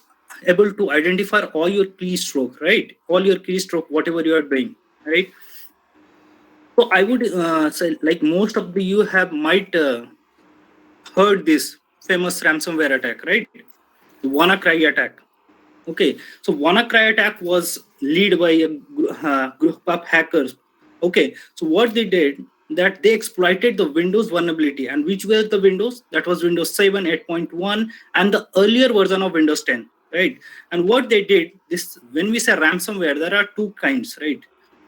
Speaker 5: able to identify all your keystroke, right? All your keystroke, whatever you are doing, right? So I would say, like most of you might heard this famous ransomware attack, right? WannaCry attack. Okay, so WannaCry attack was led by a group of hackers. Okay, so what they did, that they exploited the Windows vulnerability, and which were the Windows? That was Windows 7, 8.1, and the earlier version of Windows 10, right? And what they did, this, when we say ransomware, there are two kinds, right?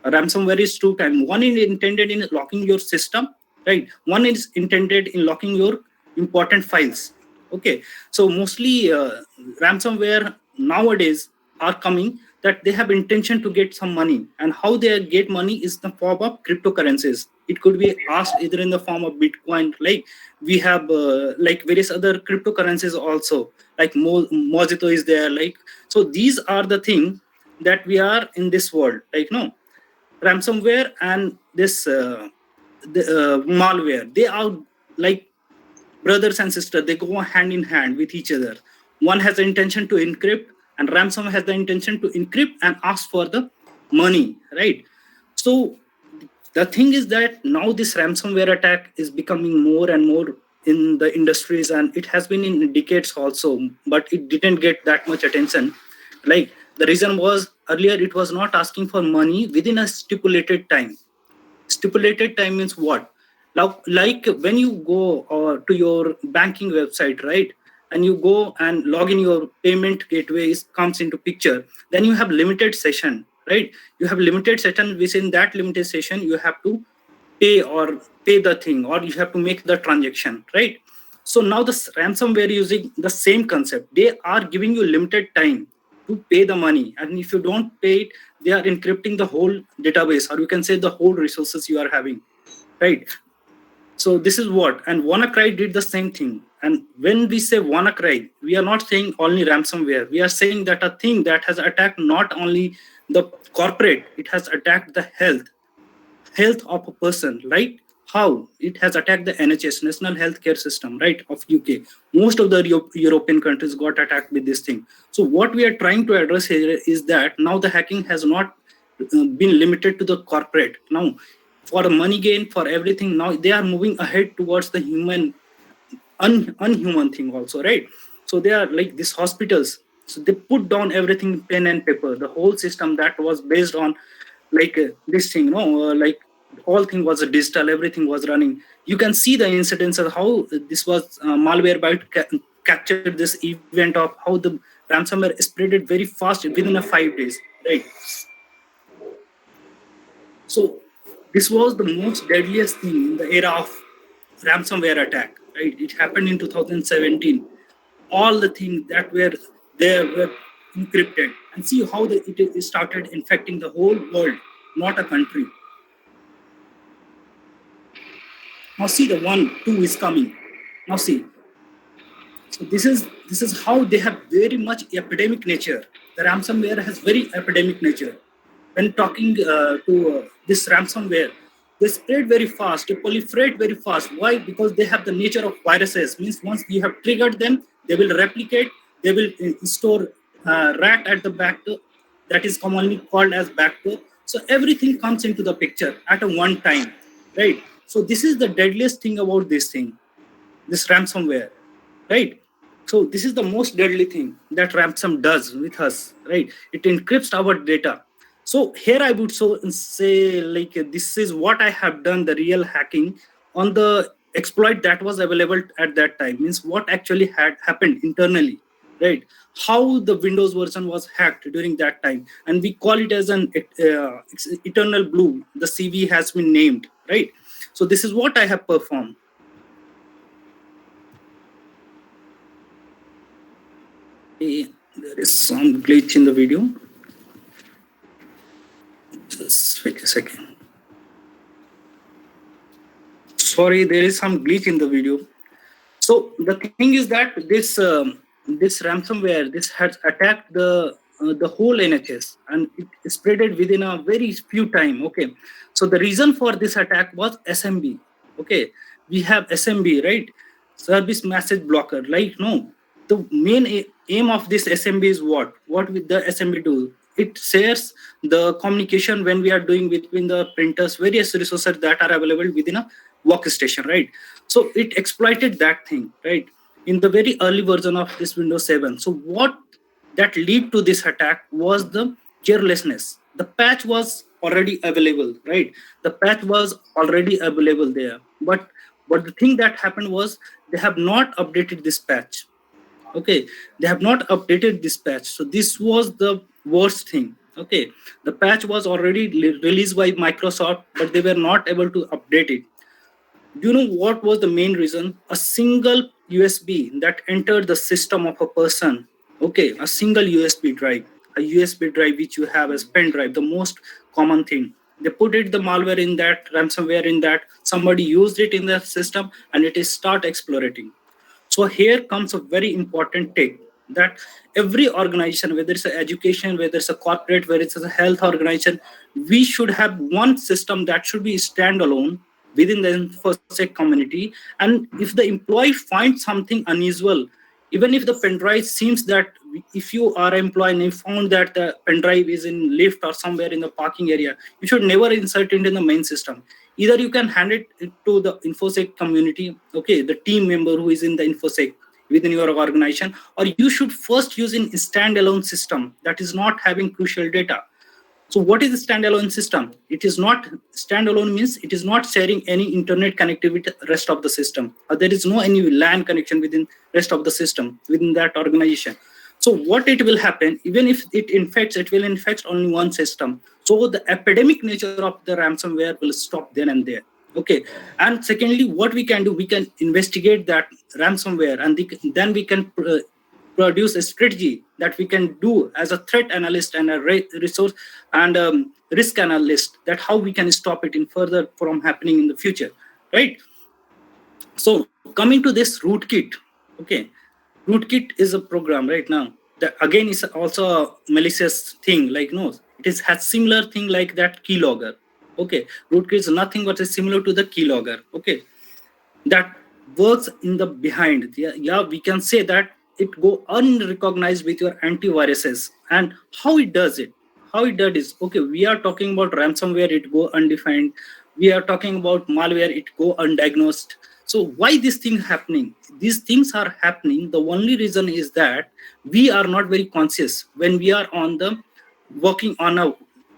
Speaker 5: A ransomware is two kinds. One is intended in locking your system, right? One is intended in locking your important files. Okay, so mostly ransomware nowadays are coming that they have intention to get some money, and how they get money is the form of cryptocurrencies. It could be asked either in the form of Bitcoin, like we have like various other cryptocurrencies also, like Mojito is there, like, so these are the thing that we are in this world, like ransomware and this malware, they are like brothers and sisters. They go hand in hand with each other. One has the intention to encrypt, and ransomware has the intention to encrypt and ask for the money, right? So the thing is that now this ransomware attack is becoming more and more in the industries, and it has been in decades also, but it didn't get that much attention. Like the reason was, earlier it was not asking for money within a stipulated time. Stipulated time means what? Now, like when you go to your banking website, right, and you go and log in, your payment gateways comes into picture, then you have limited session, right? You have limited session. Within that limited session, you have to pay the thing, or you have to make the transaction, right? So now the ransomware using the same concept. They are giving you limited time to pay the money, and if you don't pay it, they are encrypting the whole database, or you can say the whole resources you are having, right? So this is what, and WannaCry did the same thing. And when we say WannaCry, we are not saying only ransomware. We are saying that a thing that has attacked not only the corporate, it has attacked the health of a person, right? How it has attacked the NHS, National Healthcare System, right, of UK. Most of the European countries got attacked with this thing. So what we are trying to address here is that now the hacking has not been limited to the corporate. Now, for money gain, for everything, now they are moving ahead towards the human, unhuman thing also, right? So they are like these hospitals. So they put down everything, pen and paper, the whole system that was based on like this thing, like all thing was digital, everything was running. You can see the incidents of how this was malware byte captured this event of how the ransomware spread it very fast within a 5 days, right? So this was the most deadliest thing in the era of ransomware attack, right? It happened in 2017. All the things that were there were encrypted, and see how it started infecting the whole world, not a country. Now see the 1, 2 is coming. Now see. So this is how they have very much epidemic nature. The ransomware has very epidemic nature. When talking to this ransomware, they spread very fast, they proliferate very fast. Why? Because they have the nature of viruses. Means once you have triggered them, they will replicate, they will store rat at the back door, that is commonly called as backdoor. So everything comes into the picture at a one time, right? So this is the deadliest thing about this thing, this ransomware, right? So this is the most deadly thing that ransom does with us, right? It encrypts our data. So here I would say like this is what I have done, the real hacking on the exploit that was available at that time. Means what actually had happened internally, right? How the Windows version was hacked during that time, and we call it as an eternal blue. The CV has been named, right? So this is what I have performed. There is some glitch in the video. Just wait a second. Sorry, there is some glitch in the video. So the thing is that this ransomware, this has attacked the whole NHS, and it spread it within a very few time. Okay, so the reason for this attack was SMB. Okay, we have SMB, right? Service message blocker. Like no, the main aim of this SMB is what? What will the SMB do? It shares the communication when we are doing between the printers, various resources that are available within a workstation, right? So it exploited that thing, right, in the very early version of this Windows 7. So what that led to this attack was the carelessness. The patch was already available, right? The patch was already available there. But the thing that happened was they have not updated this patch. Okay, they have not updated this patch. So this was the worst thing. Okay, the patch was already released by Microsoft, but they were not able to update it. Do you know what was the main reason? A single USB that entered the system of a person. Okay, a single USB drive, a USB drive which you have as pen drive, the most common thing. They put it the malware in that, ransomware in that. Somebody used it in the system, and it is start exploiting. So here comes a very important take that every organization, whether it's an education, whether it's a corporate, whether it's a health organization, we should have one system that should be standalone within the InfoSec community. And if the employee finds something unusual, even if the pen drive seems that, if you are an employee and you found that the pen drive is in lift or somewhere in the parking area, you should never insert it in the main system. Either you can hand it to the InfoSec community, okay, the team member who is in the InfoSec within your organization, or you should first use a standalone system that is not having crucial data. So what is the standalone system? It is not standalone means it is not sharing any internet connectivity with the rest of the system. Or there is no any LAN connection within rest of the system within that organization. So what it will happen, even if it infects, it will infect only one system. So the epidemic nature of the ransomware will stop then and there. Okay. And secondly, what we can do, we can investigate that ransomware, and then we can produce a strategy that we can do as a threat analyst and a resource and risk analyst, that how we can stop it in further from happening in the future, right? So coming to this Rootkit, okay, Rootkit is a program right now that again is also a malicious thing. Like no, it is has similar thing like that Keylogger. Okay, Rootkit is nothing but is similar to the keylogger. Okay, that works in the behind. Yeah, we can say that it go unrecognized with your antiviruses. And how it does it? How it does is, okay, we are talking about ransomware, it go undefined. We are talking about malware, it go undiagnosed. So why this thing happening? These things are happening. The only reason is that we are not very conscious when we are on the working on a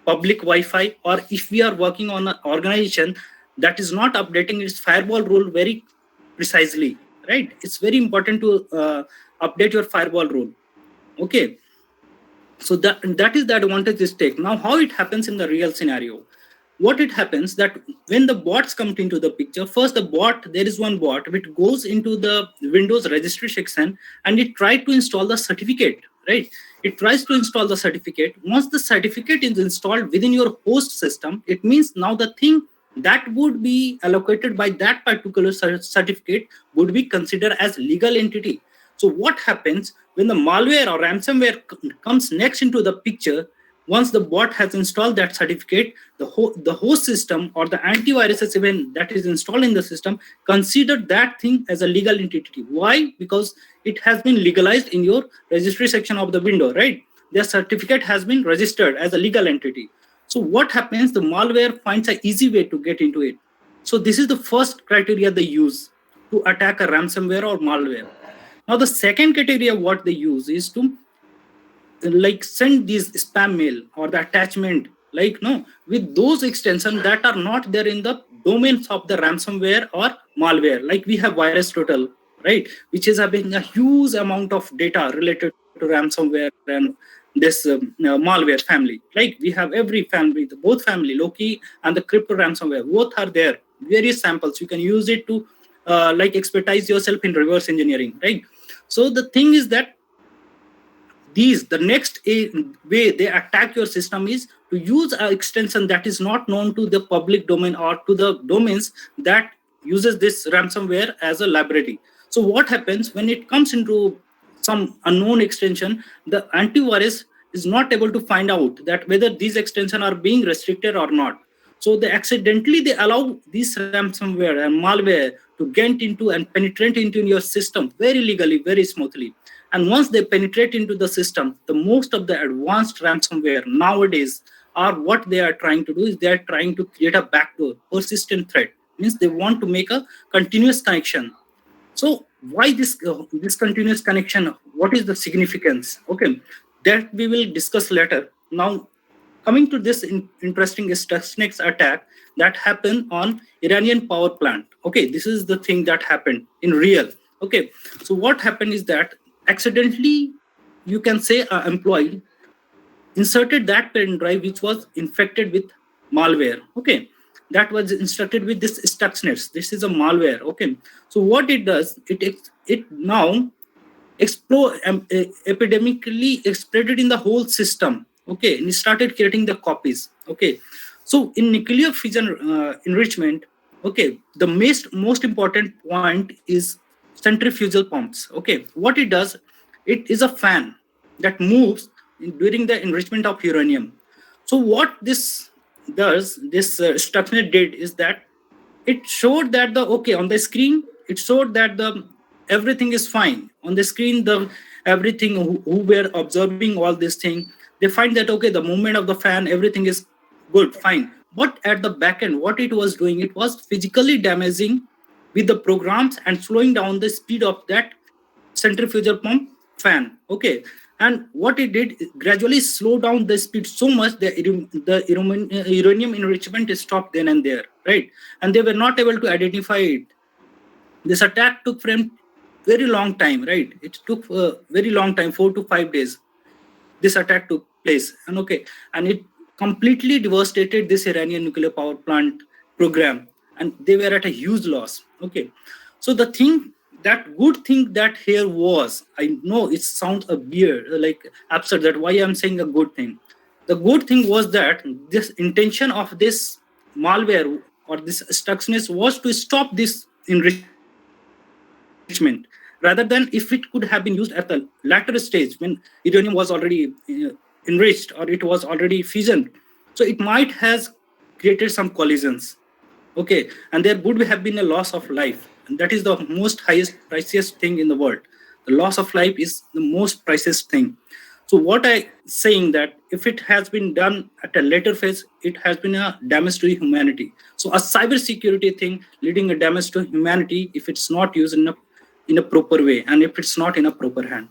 Speaker 5: public Wi-Fi, or if we are working on an organization that is not updating its firewall rule very precisely, right? It's very important to update your firewall rule. Okay, so that is the advantage this take. Now, how it happens in the real scenario? What it happens that when the bots come into the picture, first the bot, there is one bot which goes into the Windows registry section and it tries to install the certificate, right? It tries to install the certificate. Once the certificate is installed within your host system, it means now the thing that would be allocated by that particular certificate would be considered as legal entity. So what happens when the malware or ransomware comes next into the picture? Once the bot has installed that certificate, the host system or the antivirus event that is installed in the system consider that thing as a legal entity. Why? Because it has been legalized in your registry section of the window, right? Their certificate has been registered as a legal entity. So what happens? The malware finds an easy way to get into it. So this is the first criteria they use to attack a ransomware or malware. Now the second criteria what they use is to like send these spam mail or the attachment, like no, with those extensions that are not there in the domains of the ransomware or malware. Like we have virus total, right, which is having a huge amount of data related to ransomware and this malware family. Like we have every family, both family, Loki and the crypto ransomware, both are there. Various samples, you can use it to like expertise yourself in reverse engineering, right? So the thing is that the next way they attack your system is to use an extension that is not known to the public domain or to the domains that uses this ransomware as a library. So what happens when it comes into some unknown extension, the antivirus is not able to find out that whether these extensions are being restricted or not. So they allow this ransomware and malware to get into and penetrate into your system very legally, very smoothly. And once they penetrate into the system, the most of the advanced ransomware nowadays are what they are trying to do is they are trying to create a backdoor, persistent threat. Means they want to make a continuous connection. So why this continuous connection? What is the significance? Okay, that we will discuss later. Now, coming to this interesting Stuxnet attack that happened on Iranian power plant. Okay, this is the thing that happened in real. Okay, so what happened is that accidentally, you can say an employee inserted that pen drive which was infected with malware. Okay, that was instructed with this Stuxnet. This is a malware. Okay, so what it does, it now epidemically spread it in the whole system. Okay, and it started creating the copies. Okay, so in nuclear fission enrichment, okay, the most important point is centrifugal pumps. Okay, what it does, it is a fan that moves during the enrichment of uranium. So what this does, this Stuxnet did is that it showed that on the screen it showed that the everything is fine on the screen. The everything who were observing all this thing, they find that okay, the movement of the fan, everything is good, fine. But at the back end, what it was doing, it was physically damaging with the programs and slowing down the speed of that centrifugal pump fan. Okay, and what it did, it gradually slow down the speed so much that the uranium enrichment stopped then and there, right? And they were not able to identify it. This attack took from very long time, right? It took a very long time, 4 to 5 days. This attack took place, and okay, and it completely devastated this Iranian nuclear power plant program, and they were at a huge loss. Okay, so the thing, that good thing that here was, I know it sounds a weird, like absurd, that why I'm saying a good thing. The good thing was that this intention of this malware or this Stuxnet was to stop this enrichment, rather than if it could have been used at the latter stage when uranium was already enriched or it was already fissioned. So it might has created some collisions. Okay, and there would have been a loss of life, and that is the most highest priciest thing in the world. The loss of life is the most pricious thing. So what I saying that if it has been done at a later phase, it has been a damage to humanity. So a cybersecurity thing leading a damage to humanity if it's not used in a proper way, and if it's not in a proper hand.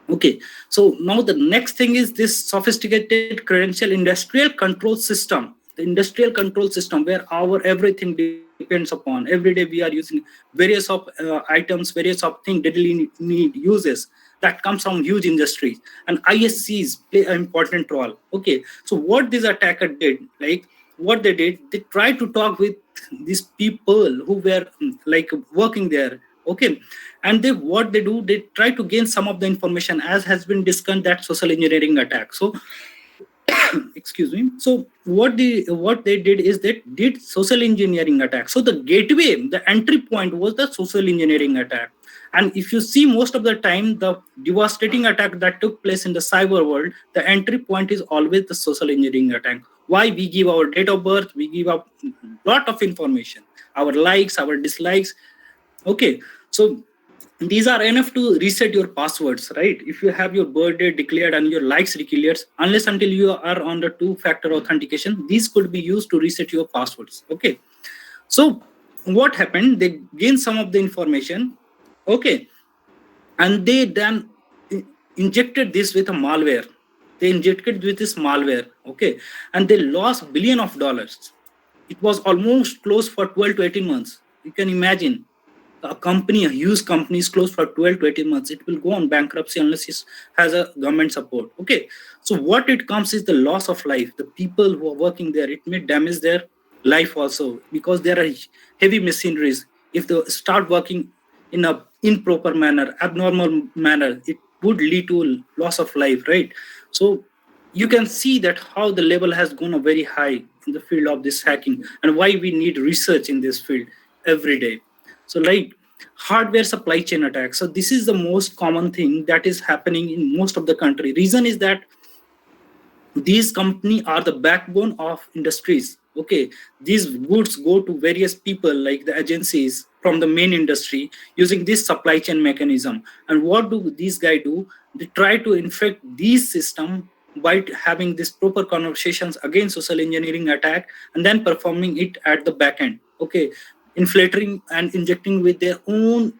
Speaker 5: Okay, so now the next thing is this sophisticated credential industrial control system. The industrial control system where our everything depends upon. Every day we are using various of items, various of things daily need uses that comes from huge industries, and ISCs play an important role. Okay, so what this attacker did, like what they did, they tried to talk with these people who were like working there. Okay, and they what they do, they try to gain some of the information, as has been discussed, that social engineering attack. So excuse me, so what they did is they did social engineering attack. So the gateway, the entry point was the social engineering attack. And if you see, most of the time the devastating attack that took place in the cyber world, the entry point is always the social engineering attack. Why? We give our date of birth, we give a lot of information, our likes, our dislikes. Okay, so these are enough to reset your passwords, right? If you have your birthday declared and your likes declared, unless until you are on the two-factor authentication, these could be used to reset your passwords. Okay, so what happened, they gained some of the information. Okay, and they then injected this with a malware. They injected with this malware. Okay, and they lost billion of dollars. It was almost closed for 12 to 18 months. You can imagine a company, a huge company is closed for 12 to 18 months. It will go on bankruptcy unless it has a government support. Okay, so what it comes is the loss of life. The people who are working there, it may damage their life also, because there are heavy machineries. If they start working in a improper manner, abnormal manner, it would lead to loss of life, right? So you can see that how the level has gone very high in the field of this hacking, and why we need research in this field every day. So like hardware supply chain attacks. So this is the most common thing that is happening in most of the country. Reason is that these companies are the backbone of industries. Okay, these goods go to various people like the agencies from the main industry using this supply chain mechanism. And what do these guys do? They try to infect these system by having these proper conversations against social engineering attack, and then performing it at the back end. Okay, inflating and injecting with their own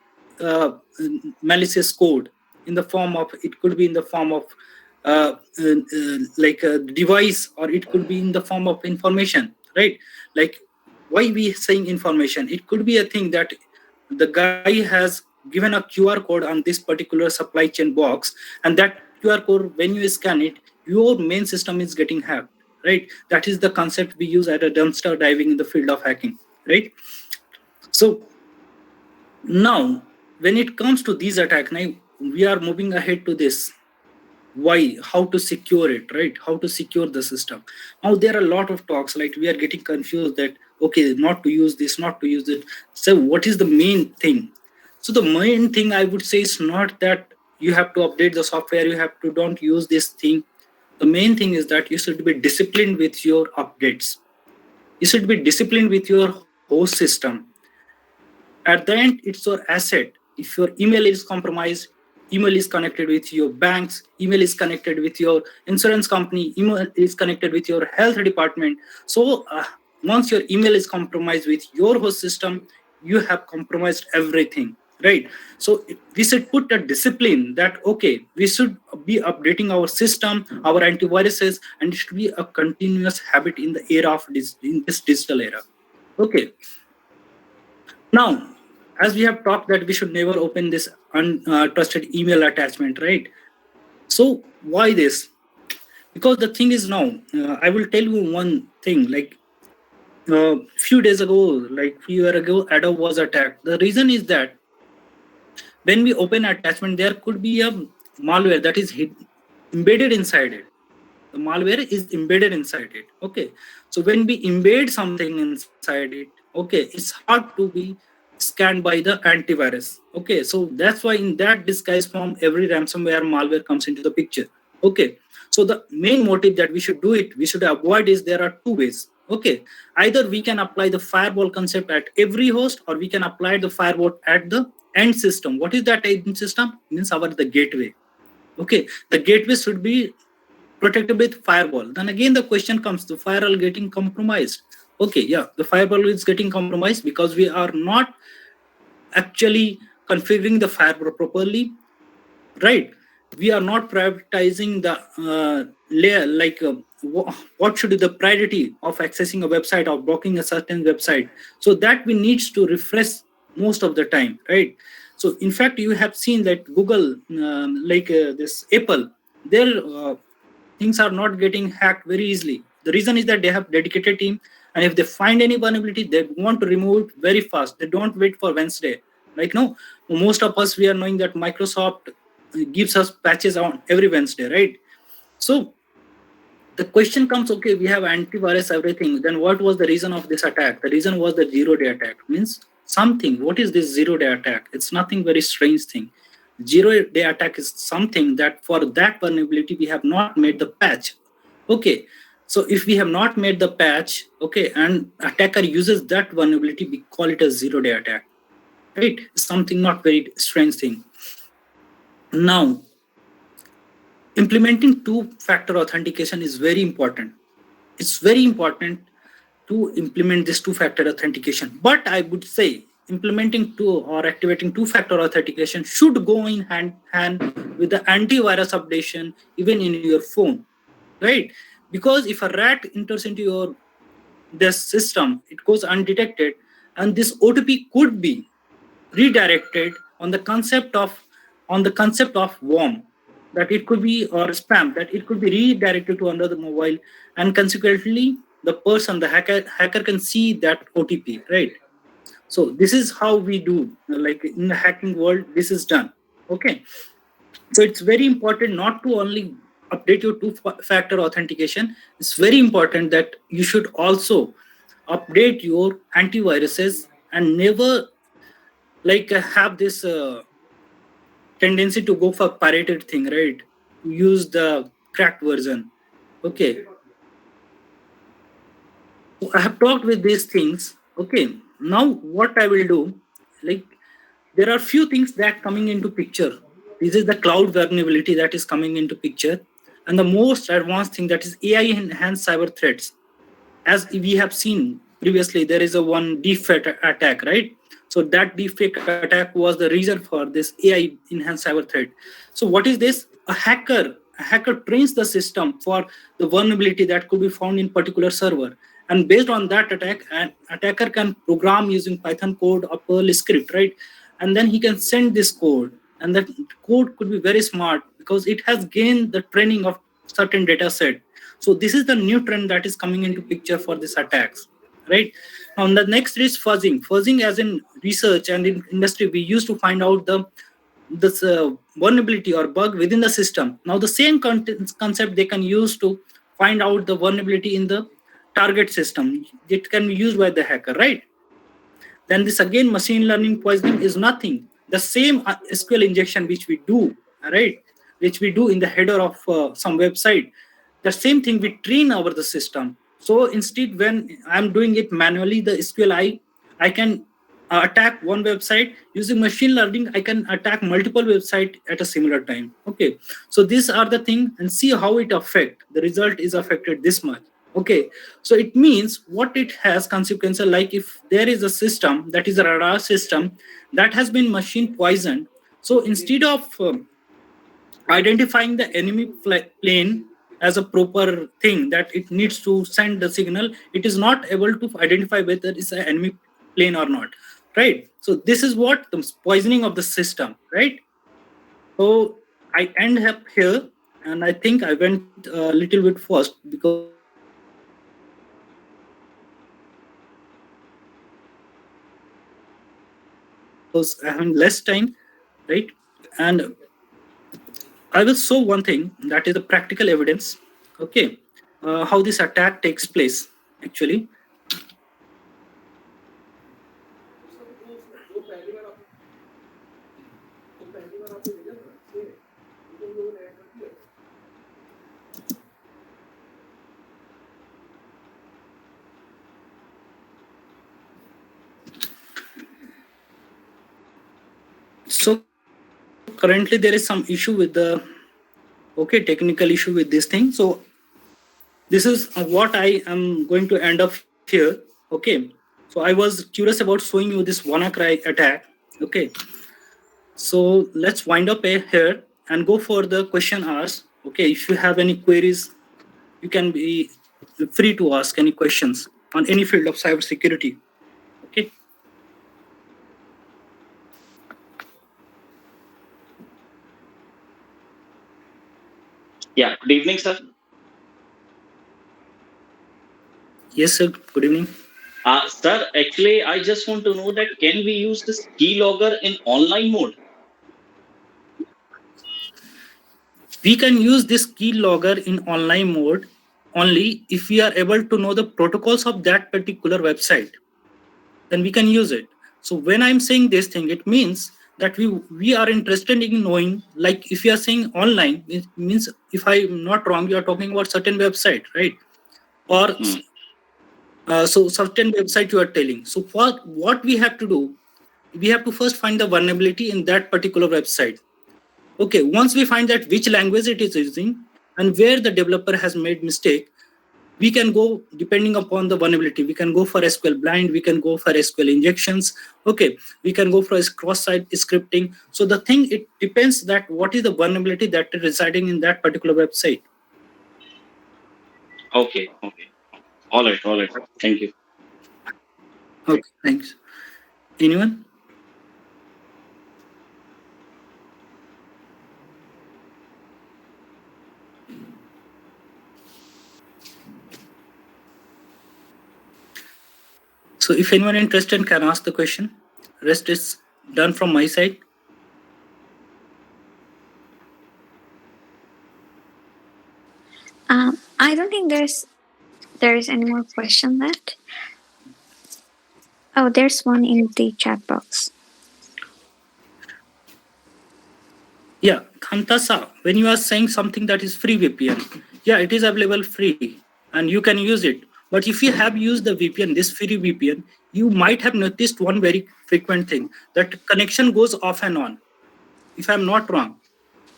Speaker 5: malicious code in the form of, it could be in the form of like a device, or it could be in the form of information, right? Like, why we saying information? It could be a thing that the guy has given a QR code on this particular supply chain box, and that QR code, when you scan it, your main system is getting hacked, right? That is the concept we use at a dumpster diving in the field of hacking, right? So now when it comes to these attacks, now we are moving ahead to this, why, how to secure it, right? How to secure the system. Now there are a lot of talks, like we are getting confused that, okay, not to use this, not to use it. So what is the main thing? So the main thing I would say is not that you have to update the software, you have to don't use this thing. The main thing is that you should be disciplined with your updates. You should be disciplined with your host system. At the end, it's your asset. If your email is compromised, email is connected with your banks, email is connected with your insurance company, email is connected with your health department. So once your email is compromised with your host system, you have compromised everything, right? So we should put a discipline that, okay, we should be updating our system, our antiviruses, and it should be a continuous habit in the era of this, in this digital era. Okay. Now, as we have talked that we should never open this untrusted email attachment, right? So why this? Because the thing is now, I will tell you one thing, like few days ago, like few years ago, Adobe was attacked. The reason is that when we open attachment, there could be a malware that is embedded inside it. The malware is embedded inside it. Okay, so when we embed something inside it, okay, it's hard to be scanned by the antivirus. Okay, so that's why in that disguise form, every ransomware malware comes into the picture. Okay, so the main motive that we should do it, we should avoid is there are two ways. Okay, either we can apply the firewall concept at every host, or we can apply the firewall at the end system. What is that end system? Means the gateway. Okay, the gateway should be protected with firewall. Then again the question comes, the firewall getting compromised. Okay, yeah, the firewall is getting compromised because we are not actually configuring the firewall properly, right? We are not prioritizing the layer, like what should be the priority of accessing a website or blocking a certain website. So that we needs to refresh most of the time, right? So in fact, you have seen that Google, this Apple, their things are not getting hacked very easily. The reason is that they have dedicated team, and if they find any vulnerability, they want to remove it very fast. They don't wait for Wednesday. Like, no, most of us, we are knowing that Microsoft gives us patches on every Wednesday, right? So the question comes, okay, we have antivirus, everything. Then what was the reason of this attack? The reason was the zero-day attack. Means something. What is this zero-day attack? It's nothing very strange thing. Zero-day attack is something that for that vulnerability, we have not made the patch. Okay. So if we have not made the patch, okay, and attacker uses that vulnerability, we call it a zero-day attack, right? Something not very strange thing. Now, implementing two-factor authentication is very important. It's very important to implement this two-factor authentication. But I would say implementing two or activating two-factor authentication should go in hand with the antivirus updation, even in your phone, right? Because if a rat enters into your this system, it goes undetected, and this OTP could be redirected on the concept of worm, that it could be, or spam, that it could be redirected to another mobile, and consequently the hacker can see that OTP, right? So this is how we do, like in the hacking world, this is done. Okay, so it's very important not to only update your two-factor authentication. It's very important that you should also update your antiviruses, and never have this tendency to go for pirated thing, right? Use the cracked version. Okay, so I have talked with these things. Okay, now what I will do, like, there are few things that coming into picture. This is the cloud vulnerability that is coming into picture, and the most advanced thing, that is AI enhanced cyber threats. As we have seen previously, there is a one deepfake attack, right? So that deepfake attack was the reason for this AI enhanced cyber threat. So what is this? A hacker trains the system for the vulnerability that could be found in particular server, and based on that attack, an attacker can program using Python code or Perl script, right? And then he can send this code, and that code could be very smart because it has gained the training of certain data set. So this is the new trend that is coming into picture for these attacks, right? Now the next is fuzzing. Fuzzing, as in research and in industry, we used to find out this vulnerability or bug within the system. Now the same concept they can use to find out the vulnerability in the target system. It can be used by the hacker, right? Then this again, machine learning poisoning is nothing. The same SQL injection which we do, right? Which we do in the header of some website. The same thing we train over the system. So instead, when I'm doing it manually, the SQL I can attack one website. Using machine learning, I can attack multiple websites at a similar time. Okay, so these are the thing, and see how it affect. The result is affected this much. Okay, so it means what it has consequences, like if there is a system that is a radar system that has been machine poisoned. So instead of identifying the enemy plane as a proper thing that it needs to send the signal, it is not able to identify whether it's an enemy plane or not, right? So this is what the poisoning of the system, right? So I end up here, and I think I went a little bit fast because I have less time, right? And I will show one thing, that is the practical evidence. Okay, how this attack takes place actually. So currently there is some issue with the technical issue with this thing. So this is what I am going to end up here. Okay, so I was curious about showing you this WannaCry attack. Okay, so let's wind up here and go for the question hours. Okay, if you have any queries, you can be free to ask any questions on any field of cybersecurity. Okay.
Speaker 6: Yeah, good evening, sir.
Speaker 5: Yes, sir. Good evening.
Speaker 6: Sir, actually, I just want to know that can we use this keylogger in online mode?
Speaker 5: We can use this keylogger in online mode only if we are able to know the protocols of that particular website. Then we can use it. So when I'm saying this thing, it means that we are interested in knowing, like if you are saying online, it means, if I'm not wrong, you are talking about certain website, right? Or so certain website you are telling. So what we have to do, we have to first find the vulnerability in that particular website. Okay, once we find that which language it is using and where the developer has made mistake, we can go, depending upon the vulnerability, we can go for SQL blind, we can go for SQL injections. Okay, we can go for cross-site scripting. So the thing, it depends that what is the vulnerability that is residing in that particular website.
Speaker 6: Okay. All right. Thank you.
Speaker 5: Okay, thanks. Anyone? So if anyone interested can ask the question. Rest is done from my side.
Speaker 2: I don't think there's any more question left. Oh, there's one in the chat box.
Speaker 5: Yeah, Khantasa, when you are saying something that is free VPN, yeah, it is available free and you can use it. But if you have used the VPN, this free VPN, you might have noticed one very frequent thing, that connection goes off and on. If I'm not wrong,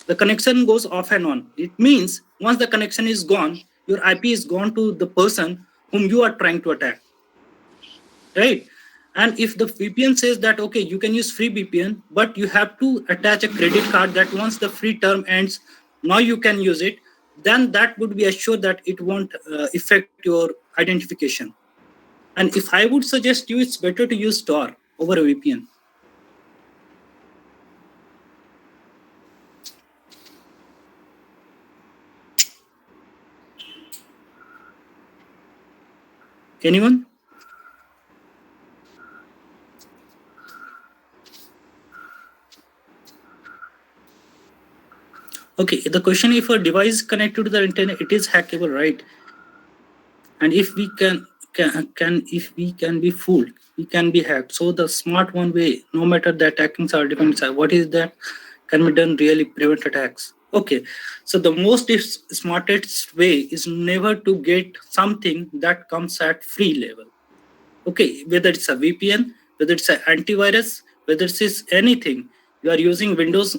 Speaker 5: the connection goes off and on. It means once the connection is gone, your IP is gone to the person whom you are trying to attack, right? And if the VPN says that, okay, you can use free VPN, but you have to attach a credit card that once the free term ends, now you can use it, then that would be assured that it won't affect your identification. And if I would suggest you, it's better to use Tor over a VPN. Anyone? Okay, the question, if a device connected to the internet, it is hackable, right? And if we if we can be fooled, we can be hacked. So the smart one way, no matter the attackings are different, what is that can be done really prevent attacks? Okay, so the most smartest way is never to get something that comes at free level. Okay, whether it's a VPN, whether it's an antivirus, whether it's anything, you are using Windows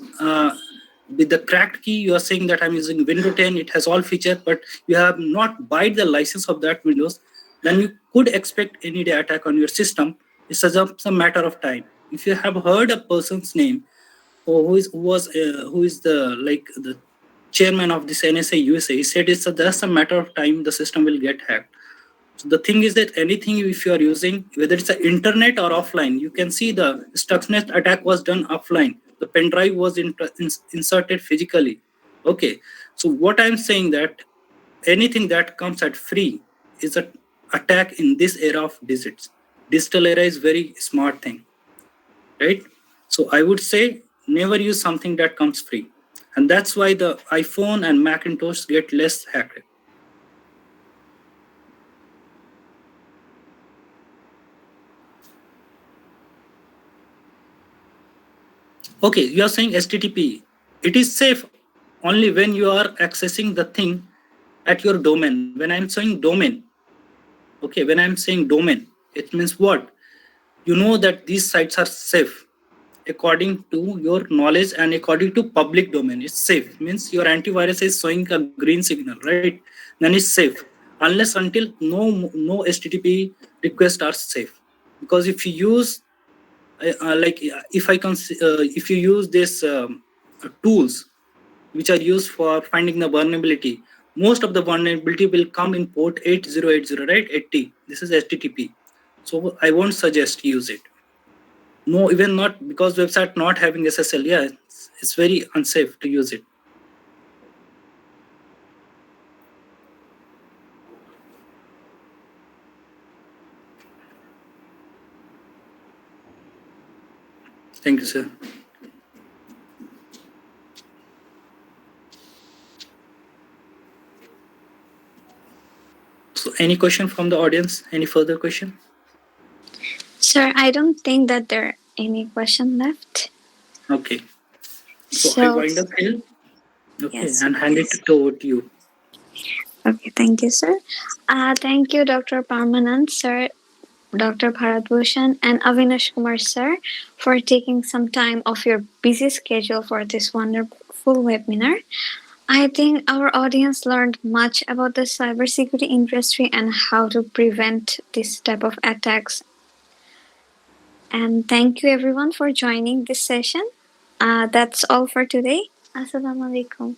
Speaker 5: with the cracked key, you are saying that I'm using Windows 10, it has all features, but you have not buy the license of that Windows, then you could expect any day attack on your system. It's just a matter of time. If you have heard a person's name, or who is the chairman of this NSA USA, he said it's just a matter of time the system will get hacked. So the thing is that anything, if you are using, whether it's the internet or offline, you can see the Stuxnet attack was done offline. The pen drive was inserted physically. Okay, so what I'm saying that anything that comes at free is an attack in this era of digits. Digital era is very smart thing, right? So I would say never use something that comes free, and that's why the iPhone and Macintosh get less hacked. Okay, you are saying HTTP. It is safe only when you are accessing the thing at your domain. When I'm saying domain, okay, when I'm saying domain, it means what? You know that these sites are safe. according to your knowledge and according to public domain. It's safe. Means your antivirus is showing a green signal, right? Then it's safe. Unless until no HTTP requests are safe. Because if you use if you use this tools which are used for finding the vulnerability, most of the vulnerability will come in port 8080, right? 80. This is HTTP. So I won't suggest use it. No, even not because website not having SSL. Yeah, it's very unsafe to use it. Thank you, sir. So any question from the audience? Any further question?
Speaker 2: Sir, I don't think that there are any question left.
Speaker 5: Okay. So I wind up here. Okay,
Speaker 2: yes,
Speaker 5: and hand it over to you.
Speaker 2: Okay, thank you, sir. Thank you, Dr. Parma Nand, sir, Dr. Bharat Bhushan, and Avinash Kumar, sir, for taking some time off your busy schedule for this wonderful webinar. I think our audience learned much about the cybersecurity industry and how to prevent this type of attacks. And thank you everyone for joining this session. That's all for today. Assalamualaikum.